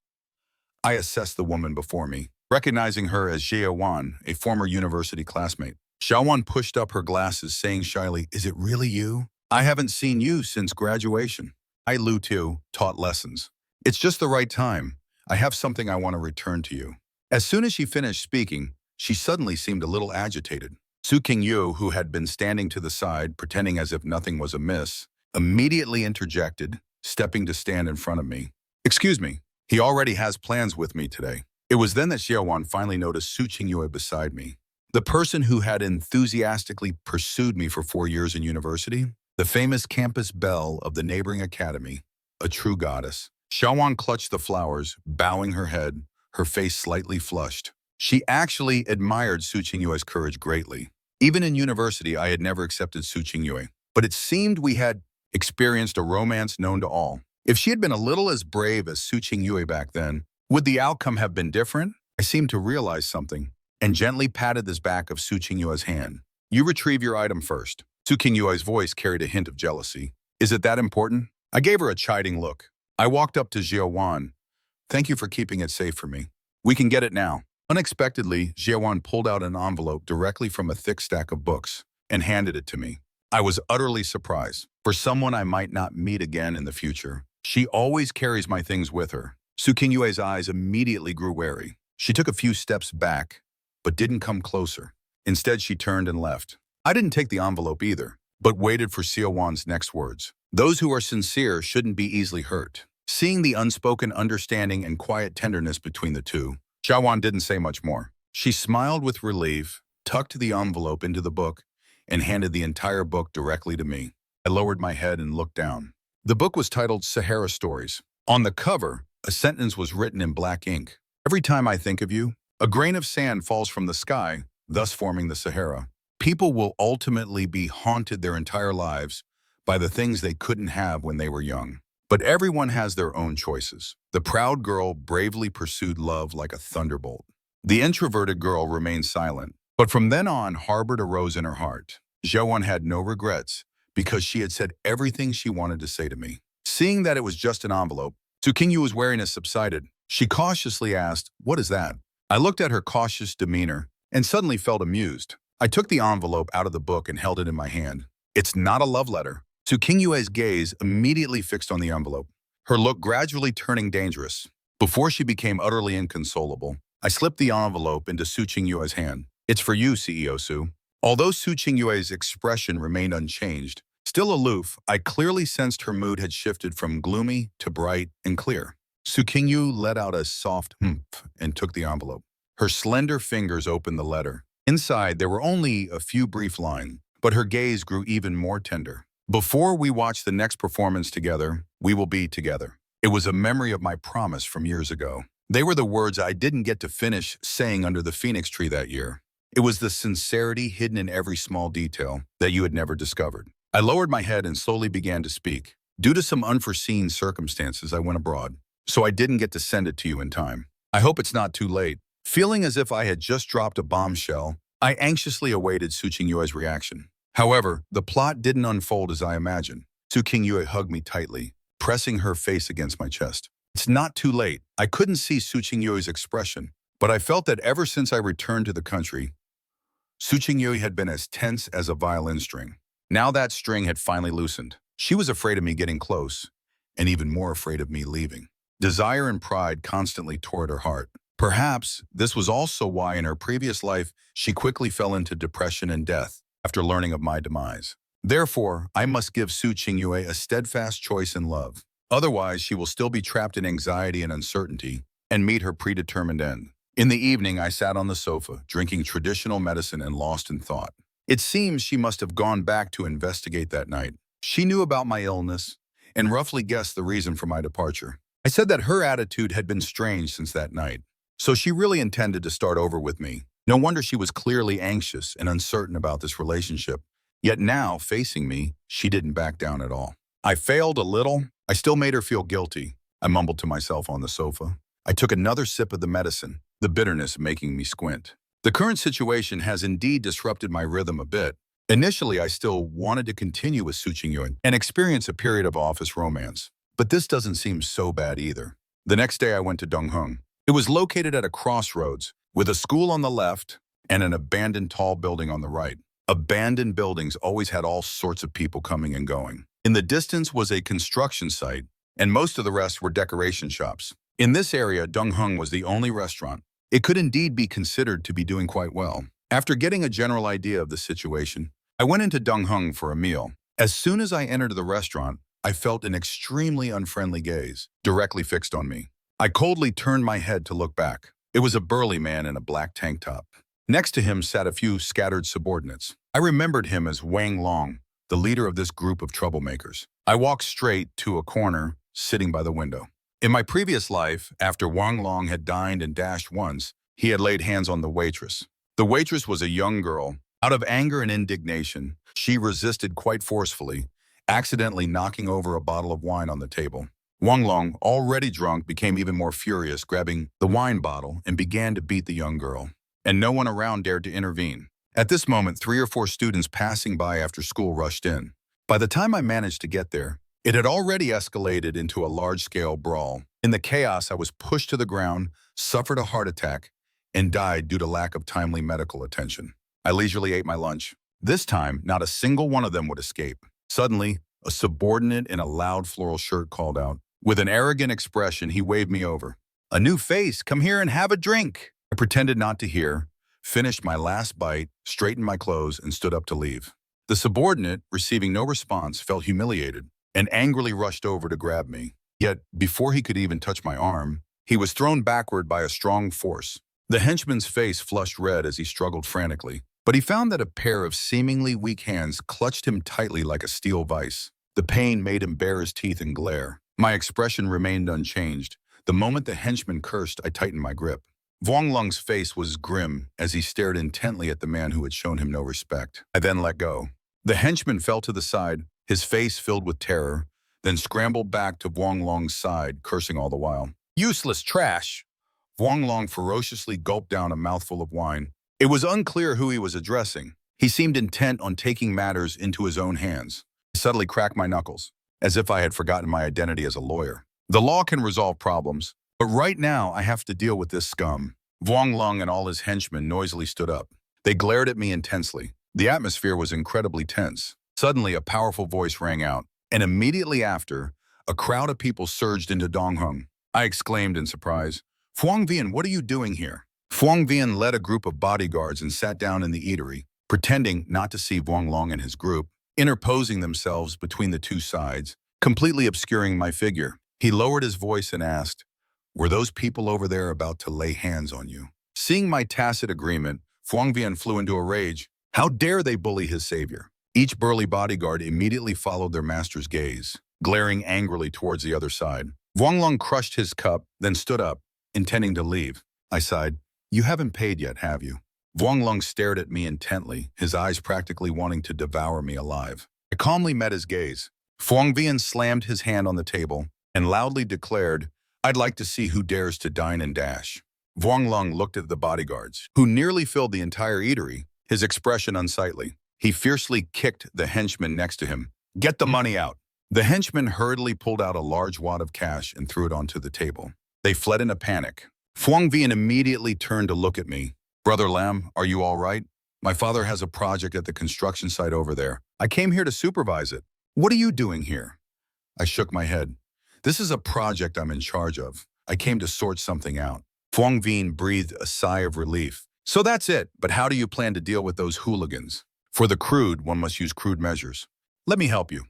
S1: I assessed the woman before me, recognizing her as Jia Wan, a former university classmate. Xiao Wan pushed up her glasses, saying shyly, is it really you? I haven't seen you since graduation. I, Lu Tu, taught lessons. It's just the right time. I have something I want to return to you. As soon as she finished speaking, she suddenly seemed a little agitated. Su Qingyu, who had been standing to the side, pretending as if nothing was amiss, immediately interjected, stepping to stand in front of me. Excuse me, he already has plans with me today. It was then that Xiaowan finally noticed Su Qingyue beside me. The person who had enthusiastically pursued me for 4 years in university, the famous campus belle of the neighboring academy, a true goddess. Xiaowan clutched the flowers, bowing her head, her face slightly flushed. She actually admired Su Qingyue's courage greatly. Even in university, I had never accepted Su Qingyue, but it seemed we had experienced a romance known to all. If she had been a little as brave as Su Qingyue back then, would the outcome have been different? I seemed to realize something, and gently patted the back of Su Qingyue's hand. You retrieve your item first. Su Qingyue's voice carried a hint of jealousy. Is it that important? I gave her a chiding look. I walked up to Xiao Wan. Thank you for keeping it safe for me. We can get it now. Unexpectedly, Xiao Wan pulled out an envelope directly from a thick stack of books and handed it to me. I was utterly surprised. For someone I might not meet again in the future, she always carries my things with her. Su Qingyue's eyes immediately grew wary. She took a few steps back, but didn't come closer. Instead, she turned and left. I didn't take the envelope either, but waited for Xiao Wan's next words. Those who are sincere shouldn't be easily hurt. Seeing the unspoken understanding and quiet tenderness between the two, Xiao Wan didn't say much more. She smiled with relief, tucked the envelope into the book, and handed the entire book directly to me. I lowered my head and looked down. The book was titled Sahara Stories. On the cover, a sentence was written in black ink. Every time I think of you, a grain of sand falls from the sky, thus forming the Sahara. People will ultimately be haunted their entire lives by the things they couldn't have when they were young. But everyone has their own choices. The proud girl bravely pursued love like a thunderbolt. The introverted girl remained silent, but from then on harbored a rose in her heart. Xiaowan had no regrets because she had said everything she wanted to say to me. Seeing that it was just an envelope, Su Qingyue's wariness subsided. She cautiously asked, "What is that?" I looked at her cautious demeanor and suddenly felt amused. I took the envelope out of the book and held it in my hand. It's not a love letter. Su Qingyue's gaze immediately fixed on the envelope, her look gradually turning dangerous. Before she became utterly inconsolable, I slipped the envelope into Su Qingyue's hand. It's for you, CEO Su. Although Su Qingyue's expression remained unchanged, still aloof, I clearly sensed her mood had shifted from gloomy to bright and clear. Su Qingyu let out a soft humph and took the envelope. Her slender fingers opened the letter. Inside, there were only a few brief lines, but her gaze grew even more tender. Before we watch the next performance together, we will be together. It was a memory of my promise from years ago. They were the words I didn't get to finish saying under the phoenix tree that year. It was the sincerity hidden in every small detail that you had never discovered. I lowered my head and slowly began to speak. Due to some unforeseen circumstances, I went abroad, so I didn't get to send it to you in time. I hope it's not too late. Feeling as if I had just dropped a bombshell, I anxiously awaited Su Qingyue's reaction. However, the plot didn't unfold as I imagined. Su Qingyue hugged me tightly, pressing her face against my chest. It's not too late. I couldn't see Su Qingyue's expression, but I felt that ever since I returned to the country, Su Qingyue had been as tense as a violin string. Now that string had finally loosened. She was afraid of me getting close, and even more afraid of me leaving. Desire and pride constantly tore at her heart. Perhaps this was also why in her previous life she quickly fell into depression and death after learning of my demise. Therefore, I must give Su Qingyue a steadfast choice in love. Otherwise, she will still be trapped in anxiety and uncertainty and meet her predetermined end. In the evening, I sat on the sofa, drinking traditional medicine and lost in thought. It seems she must have gone back to investigate that night. She knew about my illness and roughly guessed the reason for my departure. I said that her attitude had been strange since that night, so she really intended to start over with me. No wonder she was clearly anxious and uncertain about this relationship. Yet now, facing me, she didn't back down at all. I failed a little. I still made her feel guilty. I mumbled to myself on the sofa. I took another sip of the medicine, the bitterness making me squint. The current situation has indeed disrupted my rhythm a bit. Initially, I still wanted to continue with Su Qingyue and experience a period of office romance. But this doesn't seem so bad either. The next day, I went to Dongheng. It was located at a crossroads, with a school on the left and an abandoned tall building on the right. Abandoned buildings always had all sorts of people coming and going. In the distance was a construction site, and most of the rest were decoration shops. In this area, Dongheng was the only restaurant. It could indeed be considered to be doing quite well. After getting a general idea of the situation, I went into Dongheng for a meal. As soon as I entered the restaurant, I felt an extremely unfriendly gaze directly fixed on me. I coldly turned my head to look back. It was a burly man in a black tank top. Next to him sat a few scattered subordinates. I remembered him as Wang Long, the leader of this group of troublemakers. I walked straight to a corner, sitting by the window. In my previous life, after Wang Long had dined and dashed once, he had laid hands on the waitress. The waitress was a young girl. Out of anger and indignation, she resisted quite forcefully, accidentally knocking over a bottle of wine on the table. Wang Long, already drunk, became even more furious, grabbing the wine bottle and began to beat the young girl. And no one around dared to intervene. At this moment, 3 or 4 students passing by after school rushed in. By the time I managed to get there, it had already escalated into a large-scale brawl. In the chaos, I was pushed to the ground, suffered a heart attack, and died due to lack of timely medical attention. I leisurely ate my lunch. This time, not a single one of them would escape. Suddenly, a subordinate in a loud floral shirt called out. With an arrogant expression, he waved me over. "A new face, come here and have a drink." I pretended not to hear, finished my last bite, straightened my clothes, and stood up to leave. The subordinate, receiving no response, felt humiliated and angrily rushed over to grab me. Yet, before he could even touch my arm, he was thrown backward by a strong force. The henchman's face flushed red as he struggled frantically, but he found that a pair of seemingly weak hands clutched him tightly like a steel vise. The pain made him bare his teeth and glare. My expression remained unchanged. The moment the henchman cursed, I tightened my grip. Wang Lung's face was grim as he stared intently at the man who had shown him no respect. I then let go. The henchman fell to the side, his face filled with terror, then scrambled back to Wang Lung's side, cursing all the while. "Useless trash!" Wang Long ferociously gulped down a mouthful of wine. It was unclear who he was addressing. He seemed intent on taking matters into his own hands. I suddenly cracked my knuckles, as if I had forgotten my identity as a lawyer. The law can resolve problems, but right now I have to deal with this scum. Wang Long and all his henchmen noisily stood up. They glared at me intensely. The atmosphere was incredibly tense. Suddenly, a powerful voice rang out, and immediately after, a crowd of people surged into Dongheng. I exclaimed in surprise, "Fuang Vian, what are you doing here?" Fuang Vian led a group of bodyguards and sat down in the eatery, pretending not to see Wang Long and his group, interposing themselves between the two sides, completely obscuring my figure. He lowered his voice and asked, "Were those people over there about to lay hands on you?" Seeing my tacit agreement, Fuang Vian flew into a rage. How dare they bully his savior? Each burly bodyguard immediately followed their master's gaze, glaring angrily towards the other side. Wang Long crushed his cup, then stood up, intending to leave. I sighed, "You haven't paid yet, have you?" Wang Long stared at me intently, his eyes practically wanting to devour me alive. I calmly met his gaze. Fuang Vian slammed his hand on the table and loudly declared, "I'd like to see who dares to dine and dash." Wang Long looked at the bodyguards, who nearly filled the entire eatery, his expression unsightly. He fiercely kicked the henchman next to him. "Get the money out." The henchman hurriedly pulled out a large wad of cash and threw it onto the table. They fled in a panic. Fuang Vian immediately turned to look at me. "Brother Lam, are you all right?" My father has a project at the construction site over there. I came here to supervise it. What are you doing here? I shook my head. This is a project I'm in charge of. I came to sort something out. Phuong Vien breathed a sigh of relief. So that's it, but how do you plan to deal with those hooligans? For the crude, one must use crude measures. Let me help you.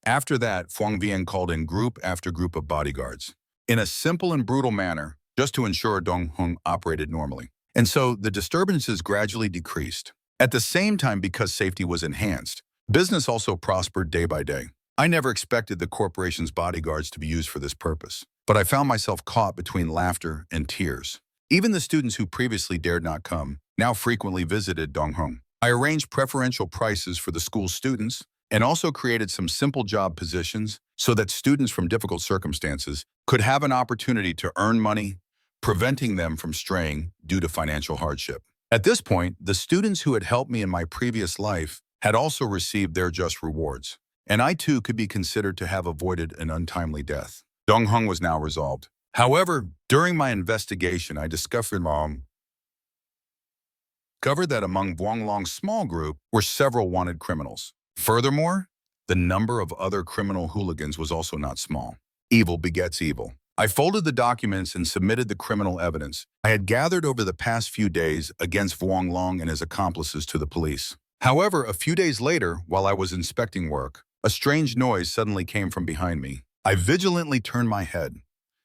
S1: After that, Phuong Vien called in group after group of bodyguards, in a simple and brutal manner, just to ensure Dong Hung operated normally. And so the disturbances gradually decreased. At the same time, because safety was enhanced, business also prospered day by day. I never expected the corporation's bodyguards to be used for this purpose, but I found myself caught between laughter and tears. Even the students who previously dared not come now frequently visited Dong Hung. I arranged preferential prices for the school students and also created some simple job positions so that students from difficult circumstances could have an opportunity to earn money, preventing them from straying due to financial hardship. At this point, the students who had helped me in my previous life had also received their just rewards, and I too could be considered to have avoided an untimely death. Dong Hung was now resolved. However, during my investigation, I discovered that among Vuong Long's small group were several wanted criminals. Furthermore, the number of other criminal hooligans was also not small. Evil begets evil. I folded the documents and submitted the criminal evidence I had gathered over the past few days against Vuong Long and his accomplices to the police. However, a few days later, while I was inspecting work, a strange noise suddenly came from behind me. I vigilantly turned my head.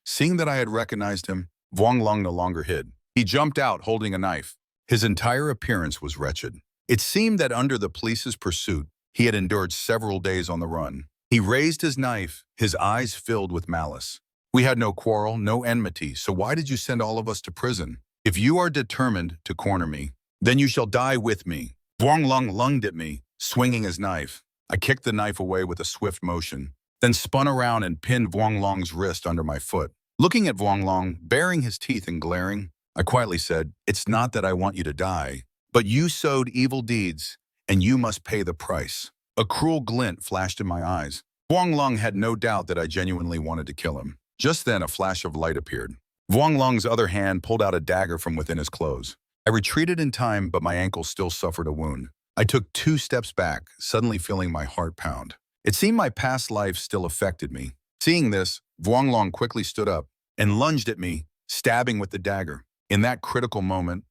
S1: Seeing that I had recognized him, Vuong Long no longer hid. He jumped out holding a knife. His entire appearance was wretched. It seemed that under the police's pursuit, he had endured several days on the run. He raised his knife, his eyes filled with malice. We had no quarrel, no enmity, so why did you send all of us to prison? If you are determined to corner me, then you shall die with me. Vuong Long lunged at me, swinging his knife. I kicked the knife away with a swift motion, then spun around and pinned Vuong Long's wrist under my foot. Looking at Vuong Long, baring his teeth and glaring, I quietly said, "It's not that I want you to die, but you sowed evil deeds, and you must pay the price." A cruel glint flashed in my eyes. Vuong Long had no doubt that I genuinely wanted to kill him. Just then, a flash of light appeared. Vuong Long's other hand pulled out a dagger from within his clothes. I retreated in time, but my ankle still suffered a wound. I took 2 steps back, suddenly feeling my heart pound. It seemed my past life still affected me. Seeing this, Vuong Long quickly stood up and lunged at me, stabbing with the dagger. In that critical moment,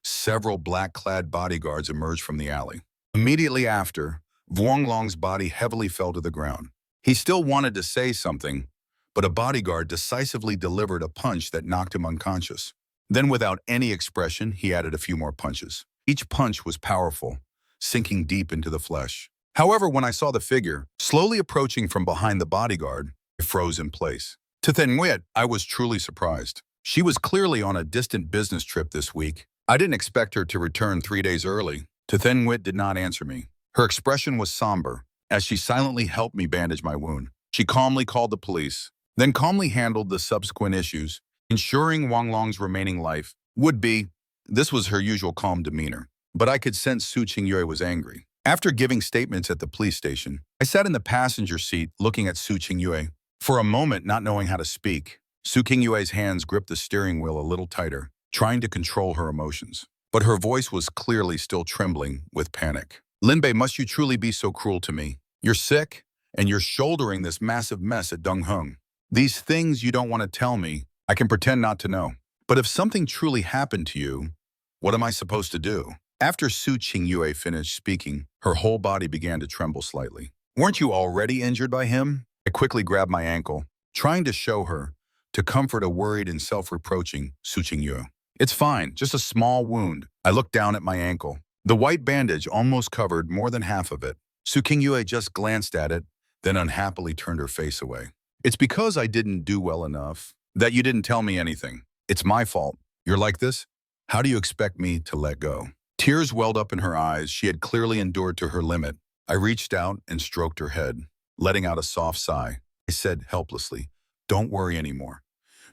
S1: several black-clad bodyguards emerged from the alley. Immediately after, Vuong Long's body heavily fell to the ground. He still wanted to say something, but a bodyguard decisively delivered a punch that knocked him unconscious. Then, without any expression, he added a few more punches. Each punch was powerful, sinking deep into the flesh. However, when I saw the figure slowly approaching from behind the bodyguard, I froze in place. To Then Nguyệt, I was truly surprised. She was clearly on a distant business trip this week. I didn't expect her to return 3 days early. To Then Nguyệt did not answer me. Her expression was somber as she silently helped me bandage my wound. She calmly called the police, then calmly handled the subsequent issues, ensuring Vuong Long's remaining life would be. This was her usual calm demeanor, but I could sense Su Qingyue was angry. After giving statements at the police station, I sat in the passenger seat looking at Su Qingyue. For a moment, not knowing how to speak, Su Qingyue's hands gripped the steering wheel a little tighter, trying to control her emotions. But her voice was clearly still trembling with panic. "Linbei, must you truly be so cruel to me? You're sick, and you're shouldering this massive mess at Dong Hung. These things you don't want to tell me, I can pretend not to know. But if something truly happened to you, what am I supposed to do?" After Su Qingyue finished speaking, her whole body began to tremble slightly. "Weren't you already injured by him?" I quickly grabbed my ankle, trying to show her, to comfort a worried and self-reproaching Su Qingyue. "It's fine, just a small wound." I looked down at my ankle. The white bandage almost covered more than half of it. Su Qingyue just glanced at it, then unhappily turned her face away. "It's because I didn't do well enough that you didn't tell me anything. It's my fault. You're like this? How do you expect me to let go?" Tears welled up in her eyes. She had clearly endured to her limit. I reached out and stroked her head, letting out a soft sigh. I said helplessly, "Don't worry anymore.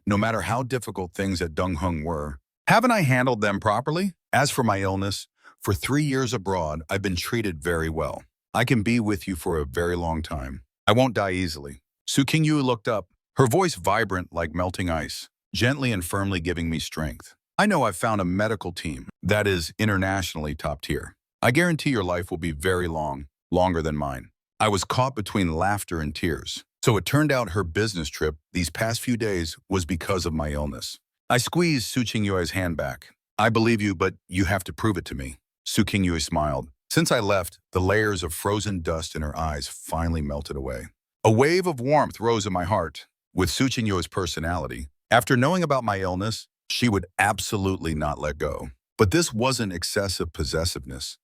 S1: No matter how difficult things at Dong Hung were, haven't I handled them properly? As for my illness, for 3 years abroad, I've been treated very well. I can be with you for a very long time. I won't die easily." Su Qingyue looked up, her voice vibrant like melting ice, gently and firmly giving me strength. I know I've found a medical team that is internationally top tier. I guarantee your life will be very long, longer than mine. I was caught between laughter and tears. So it turned out her business trip these past few days was because of my illness. I squeezed Su Qingyue's hand back. I believe you, but you have to prove it to me. Su Qingyue smiled. Since I left, the layers of frozen dust in her eyes finally melted away. A wave of warmth rose in my heart. With Su Qingyue's personality, after knowing about my illness, she would absolutely not let go. But this wasn't excessive possessiveness,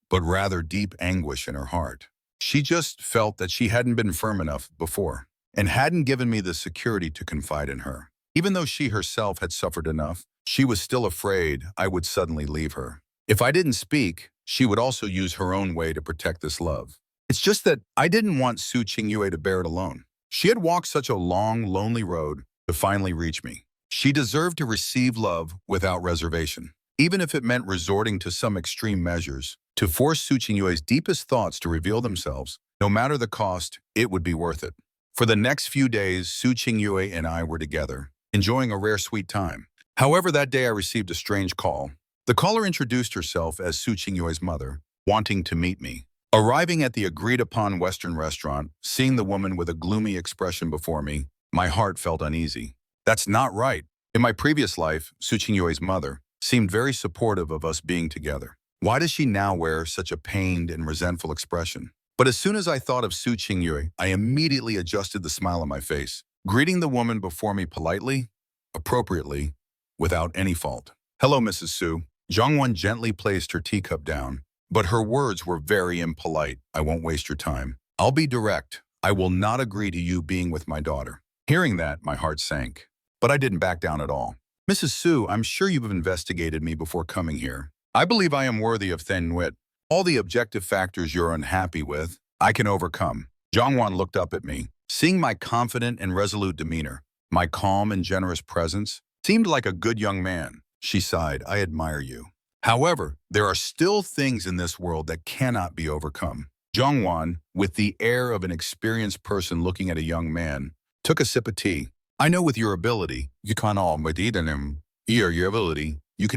S1: but rather deep anguish in her heart. She just felt that she hadn't been firm enough before and hadn't given me the security to confide in her. Even though she herself had suffered enough, she was still afraid I would suddenly leave her. If I didn't speak, she would also use her own way to protect this love. It's just that I didn't want Su Qingyue to bear it alone. She had walked such a long, lonely road to finally reach me. She deserved to receive love without reservation, even if it meant resorting to some extreme measures. To force Su Qingyue's deepest thoughts to reveal themselves, no matter the cost, it would be worth it. For the next few days, Su Qingyue and I were together, enjoying a rare sweet time. However, that day I received a strange call. The caller introduced herself as Su Qingyue's mother, wanting to meet me. Arriving at the agreed-upon Western restaurant, seeing the woman with a gloomy expression before me, my heart felt uneasy. That's not right. In my previous life, Su Qingyue's mother seemed very supportive of us being together. Why does she now wear such a pained and resentful expression? But as soon as I thought of Su Qingyue, I immediately adjusted the smile on my face, greeting the woman before me politely, appropriately, without any fault. Hello, Mrs. Su. Zhongwan gently placed her teacup down, but her words were very impolite. I won't waste your time. I'll be direct. I will not agree to you being with my daughter. Hearing that, my heart sank, but I didn't back down at all. Mrs. Su, I'm sure you've investigated me before coming here. I believe I am worthy of Then Wit. All the objective factors you're unhappy with, I can overcome. Zhongwan looked up at me, seeing my confident and resolute demeanor. My calm and generous presence seemed like a good young man. She sighed, I admire you. However, there are still things in this world that cannot be overcome. Zhongwan, with the air of an experienced person looking at a young man, took a sip of tea. I know with your ability, you can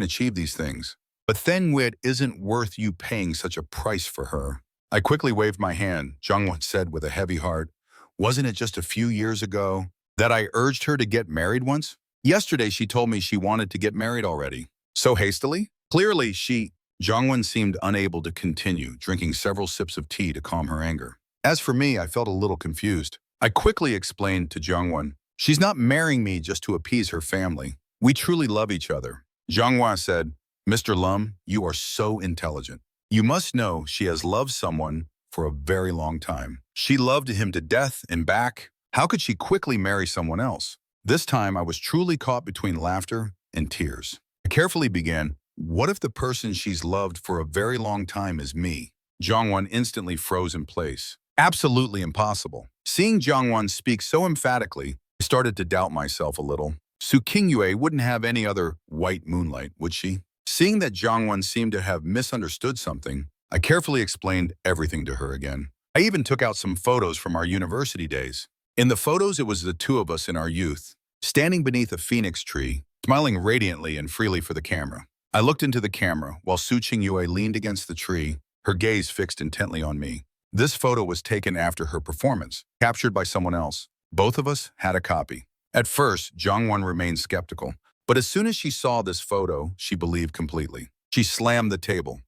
S1: achieve these things. But Then Wit isn't worth you paying such a price for her. I quickly waved my hand. Zhongwan said with a heavy heart, wasn't it just a few years ago that I urged her to get married once? Yesterday she told me she wanted to get married already. So hastily? Clearly Zhongwan seemed unable to continue, drinking several sips of tea to calm her anger. As for me, I felt a little confused. I quickly explained to Zhongwan, she's not marrying me just to appease her family. We truly love each other. Zhongwan said, Mr. Lum, you are so intelligent. You must know she has loved someone for a very long time. She loved him to death and back. How could she quickly marry someone else? This time I was truly caught between laughter and tears. I carefully began, what if the person she's loved for a very long time is me? Zhongwan instantly froze in place. Absolutely impossible. Seeing Zhongwan speak so emphatically, I started to doubt myself a little. Su Qingyue wouldn't have any other white moonlight, would she? Seeing that Zhongwan seemed to have misunderstood something, I carefully explained everything to her again. I even took out some photos from our university days. In the photos, it was the two of us in our youth, standing beneath a phoenix tree, smiling radiantly and freely for the camera. I looked into the camera while Su Qingyue leaned against the tree, her gaze fixed intently on me. This photo was taken after her performance, captured by someone else. Both of us had a copy. At first, Zhongwan remained skeptical, but as soon as she saw this photo, she believed completely. She slammed the table.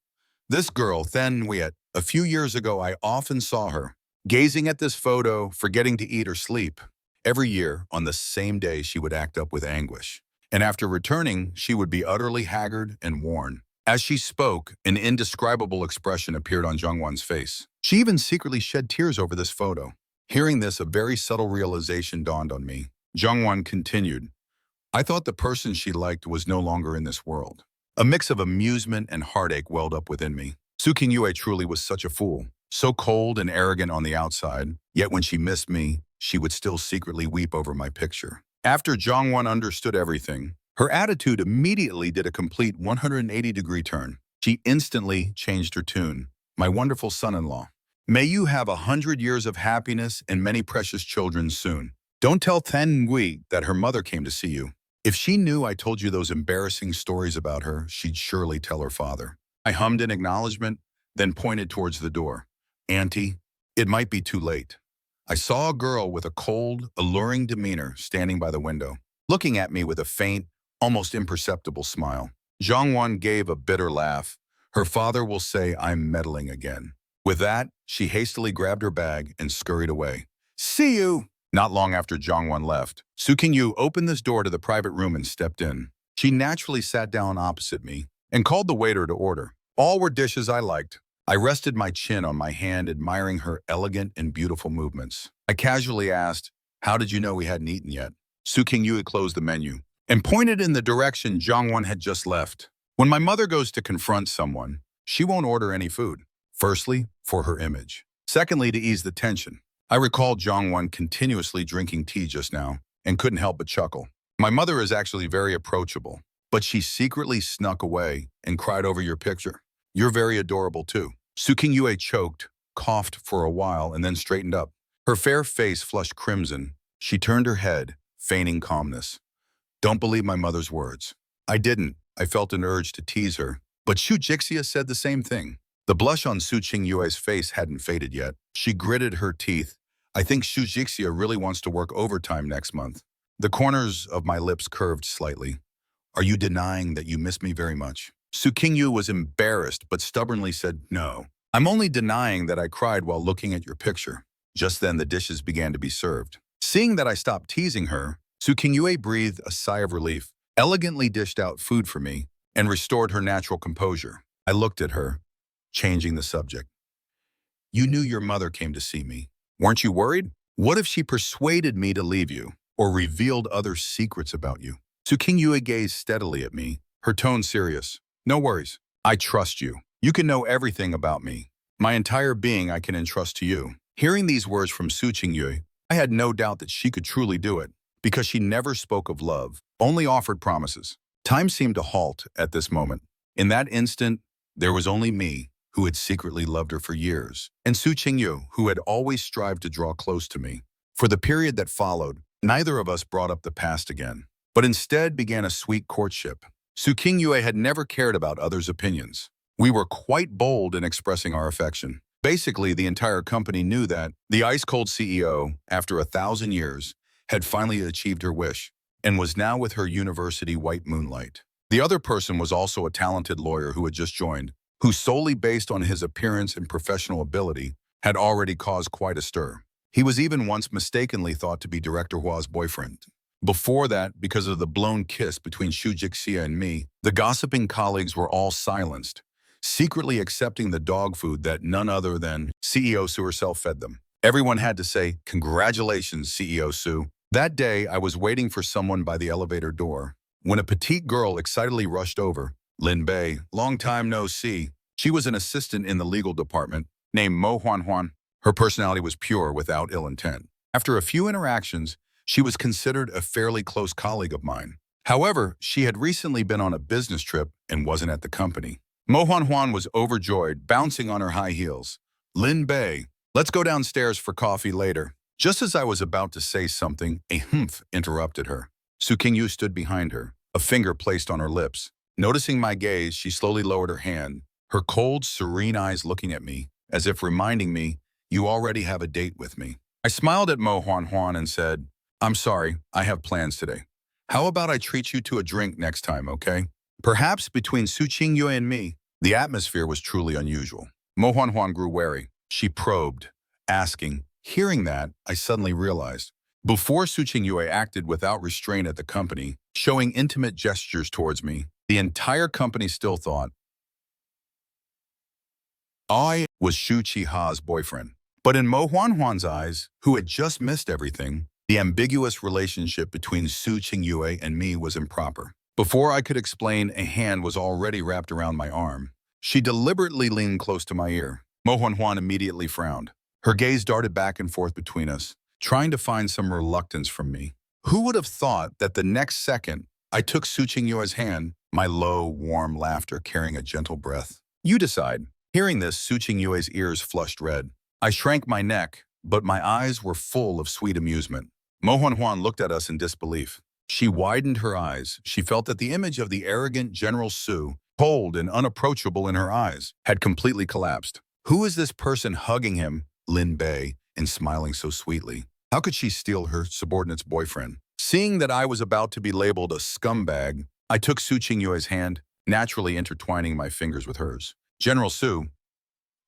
S1: This girl, Then Wit, a few years ago I often saw her, gazing at this photo, forgetting to eat or sleep. Every year, on the same day, she would act up with anguish. And after returning, she would be utterly haggard and worn. As she spoke, an indescribable expression appeared on Zhongwan's face. She even secretly shed tears over this photo. Hearing this, a very subtle realization dawned on me. Zhongwan continued, I thought the person she liked was no longer in this world. A mix of amusement and heartache welled up within me. Su Qingyue truly was such a fool, so cold and arrogant on the outside, yet when she missed me, she would still secretly weep over my picture. After Zhongwan understood everything, her attitude immediately did a complete 180-degree turn. She instantly changed her tune. My wonderful son-in-law, may you have 100 years of happiness and many precious children soon. Don't tell Then Wit that her mother came to see you. If she knew I told you those embarrassing stories about her, she'd surely tell her father. I hummed in acknowledgement, then pointed towards the door. Auntie, it might be too late. I saw a girl with a cold, alluring demeanor standing by the window, looking at me with a faint, almost imperceptible smile. Zhangwan gave a bitter laugh. Her father will say I'm meddling again. With that, she hastily grabbed her bag and scurried away. See you! Not long after Zhangwan left, Su Qingyu opened this door to the private room and stepped in. She naturally sat down opposite me and called the waiter to order. All were dishes I liked. I rested my chin on my hand, admiring her elegant and beautiful movements. I casually asked, how did you know we hadn't eaten yet? Su Qingyu had closed the menu and pointed in the direction Zhangwan had just left. When my mother goes to confront someone, she won't order any food. Firstly, for her image. Secondly, to ease the tension. I recalled Zhangwan continuously drinking tea just now and couldn't help but chuckle. My mother is actually very approachable, but she secretly snuck away and cried over your picture. You're very adorable too. Su Qingyue choked, coughed for a while, and then straightened up. Her fair face flushed crimson. She turned her head, feigning calmness. Don't believe my mother's words. I didn't. I felt an urge to tease her, but Shu Jixia said the same thing. The blush on Su Qingyue's face hadn't faded yet. She gritted her teeth. I think Shu Jixia really wants to work overtime next month. The corners of my lips curved slightly. Are you denying that you miss me very much? Su Qingyu was embarrassed, but stubbornly said no. I'm only denying that I cried while looking at your picture. Just then the dishes began to be served. Seeing that I stopped teasing her, Su Qingyue breathed a sigh of relief, elegantly dished out food for me, and restored her natural composure. I looked at her, changing the subject. You knew your mother came to see me. Weren't you worried? What if she persuaded me to leave you, or revealed other secrets about you? Su Qingyue gazed steadily at me, her tone serious. No worries. I trust you. You can know everything about me. My entire being I can entrust to you. Hearing these words from Su Qingyue, I had no doubt that she could truly do it, because she never spoke of love, only offered promises. Time seemed to halt at this moment. In that instant, there was only me, who had secretly loved her for years, and Su Qingyu, who had always strived to draw close to me. For the period that followed, neither of us brought up the past again, but instead began a sweet courtship. Su Qingyue had never cared about others' opinions. We were quite bold in expressing our affection. Basically, the entire company knew that the ice-cold CEO, after 1,000 years, had finally achieved her wish and was now with her university white moonlight. The other person was also a talented lawyer who had just joined, who solely based on his appearance and professional ability had already caused quite a stir. He was even once mistakenly thought to be Director Hua's boyfriend. Before that, because of the blown kiss between Shu Jixia and me, the gossiping colleagues were all silenced, secretly accepting the dog food that none other than CEO Su herself fed them. Everyone had to say, "Congratulations, CEO Su." That day, I was waiting for someone by the elevator door when a petite girl excitedly rushed over. Lin Bei, long time no see. She was an assistant in the legal department, named Mo Huan. Her personality was pure without ill intent. After a few interactions, she was considered a fairly close colleague of mine. However, she had recently been on a business trip and wasn't at the company. Mo Huan was overjoyed, bouncing on her high heels. Lin Bei, let's go downstairs for coffee later. Just as I was about to say something, a humph interrupted her. Su Qingyu stood behind her, a finger placed on her lips. Noticing my gaze, she slowly lowered her hand, her cold, serene eyes looking at me, as if reminding me, you already have a date with me. I smiled at Mo Huan and said, I'm sorry, I have plans today. How about I treat you to a drink next time, okay? Perhaps between Su Qingyue and me, the atmosphere was truly unusual. Mo Huan grew wary. She probed, asking. Hearing that, I suddenly realized. Before Su Qingyue acted without restraint at the company, showing intimate gestures towards me, the entire company still thought I was Shu Qiha's boyfriend. But in Mo Huan's eyes, who had just missed everything, the ambiguous relationship between Su Qingyue and me was improper. Before I could explain, a hand was already wrapped around my arm. She deliberately leaned close to my ear. Mo Huan immediately frowned. Her gaze darted back and forth between us, trying to find some reluctance from me. Who would have thought that the next second, I took Su Qingyue's hand, my low, warm laughter carrying a gentle breath. You decide. Hearing this, Su Qingyue's ears flushed red. I shrank my neck, but my eyes were full of sweet amusement. Mo Huan looked at us in disbelief. She widened her eyes. She felt that the image of the arrogant General Su, cold and unapproachable in her eyes, had completely collapsed. Who is this person hugging him, Lin Bei, and smiling so sweetly? How could she steal her subordinate's boyfriend? Seeing that I was about to be labeled a scumbag, I took Su Qingyue's hand, naturally intertwining my fingers with hers. General Su,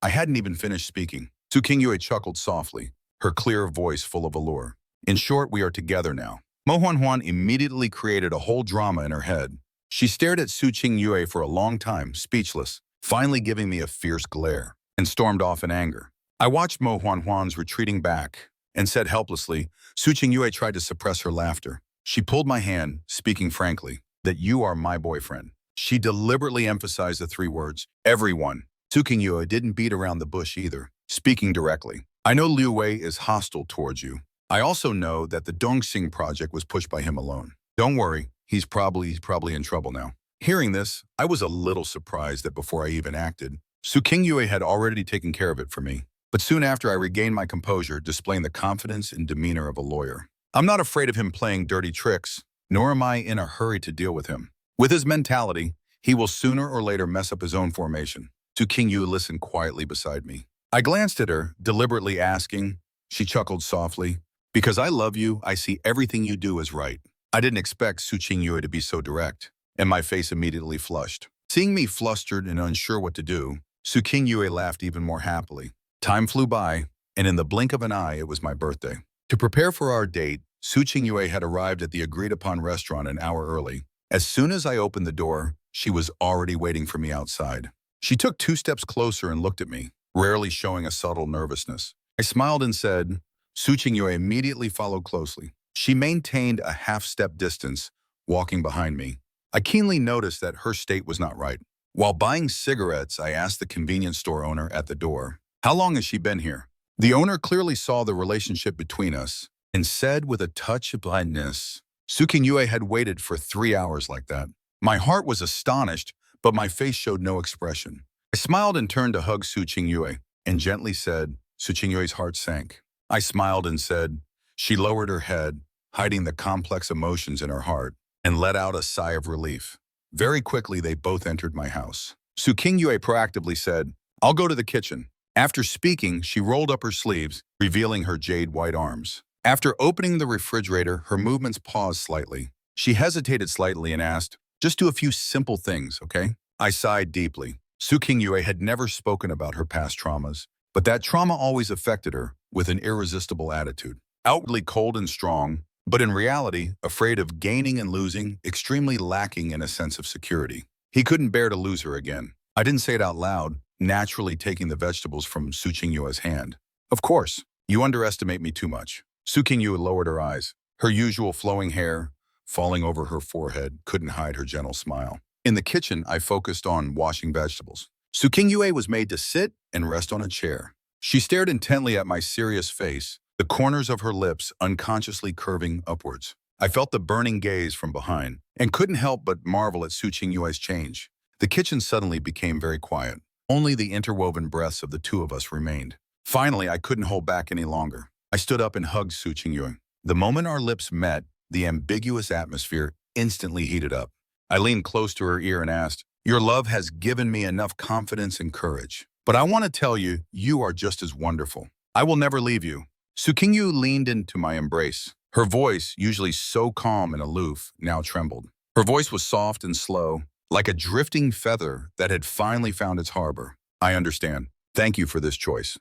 S1: I hadn't even finished speaking. Su Qingyue chuckled softly, her clear voice full of allure. In short, we are together now. Mo Huan immediately created a whole drama in her head. She stared at Su Qingyue for a long time, speechless, finally giving me a fierce glare, and stormed off in anger. I watched Mo Huan's retreating back and said helplessly, Su Qingyue tried to suppress her laughter. She pulled my hand, speaking frankly, that you are my boyfriend. She deliberately emphasized the three words, everyone. Su Qingyue didn't beat around the bush either, speaking directly. I know Liu Wei is hostile towards you. I also know that the Dongxing project was pushed by him alone. Don't worry, he's probably in trouble now. Hearing this, I was a little surprised that before I even acted, Su Qingyue had already taken care of it for me. But soon after, I regained my composure, displaying the confidence and demeanor of a lawyer. I'm not afraid of him playing dirty tricks, nor am I in a hurry to deal with him. With his mentality, he will sooner or later mess up his own formation. Su Qingyue listened quietly beside me. I glanced at her, deliberately asking. She chuckled softly. Because I love you, I see everything you do as right. I didn't expect Su Qingyue to be so direct, and my face immediately flushed. Seeing me flustered and unsure what to do, Su Qingyue laughed even more happily. Time flew by, and in the blink of an eye, it was my birthday. To prepare for our date, Su Qingyue had arrived at the agreed-upon restaurant an hour early. As soon as I opened the door, she was already waiting for me outside. She took 2 steps closer and looked at me, rarely showing a subtle nervousness. I smiled and said, Su Qingyue immediately followed closely. She maintained a half-step distance, walking behind me. I keenly noticed that her state was not right. While buying cigarettes, I asked the convenience store owner at the door, how long has she been here? The owner clearly saw the relationship between us and said with a touch of blindness, Su Qingyue had waited for 3 hours like that. My heart was astonished, but my face showed no expression. I smiled and turned to hug Su Qingyue and gently said, Su Qingyue's heart sank. I smiled and said, she lowered her head, hiding the complex emotions in her heart, and let out a sigh of relief. Very quickly, they both entered my house. Su Qingyue proactively said, I'll go to the kitchen. After speaking, she rolled up her sleeves, revealing her jade-white arms. After opening the refrigerator, her movements paused slightly. She hesitated slightly and asked, just do a few simple things, okay? I sighed deeply. Su Qingyue had never spoken about her past traumas, but that trauma always affected her with an irresistible attitude. Outwardly cold and strong, but in reality, afraid of gaining and losing, extremely lacking in a sense of security. He couldn't bear to lose her again. I didn't say it out loud, naturally taking the vegetables from Su Qingyue's hand. Of course, you underestimate me too much. Su Qingyue lowered her eyes. Her usual flowing hair, falling over her forehead, couldn't hide her gentle smile. In the kitchen, I focused on washing vegetables. Su Qingyue was made to sit and rest on a chair. She stared intently at my serious face, the corners of her lips unconsciously curving upwards. I felt the burning gaze from behind and couldn't help but marvel at Su Qingyue's change. The kitchen suddenly became very quiet. Only the interwoven breaths of the two of us remained. Finally, I couldn't hold back any longer. I stood up and hugged Su Qingyue. The moment our lips met, the ambiguous atmosphere instantly heated up. I leaned close to her ear and asked, your love has given me enough confidence and courage. But I want to tell you, you are just as wonderful. I will never leave you. Su Qingyue leaned into my embrace. Her voice, usually so calm and aloof, now trembled. Her voice was soft and slow, like a drifting feather that had finally found its harbor. I understand. Thank you for this choice.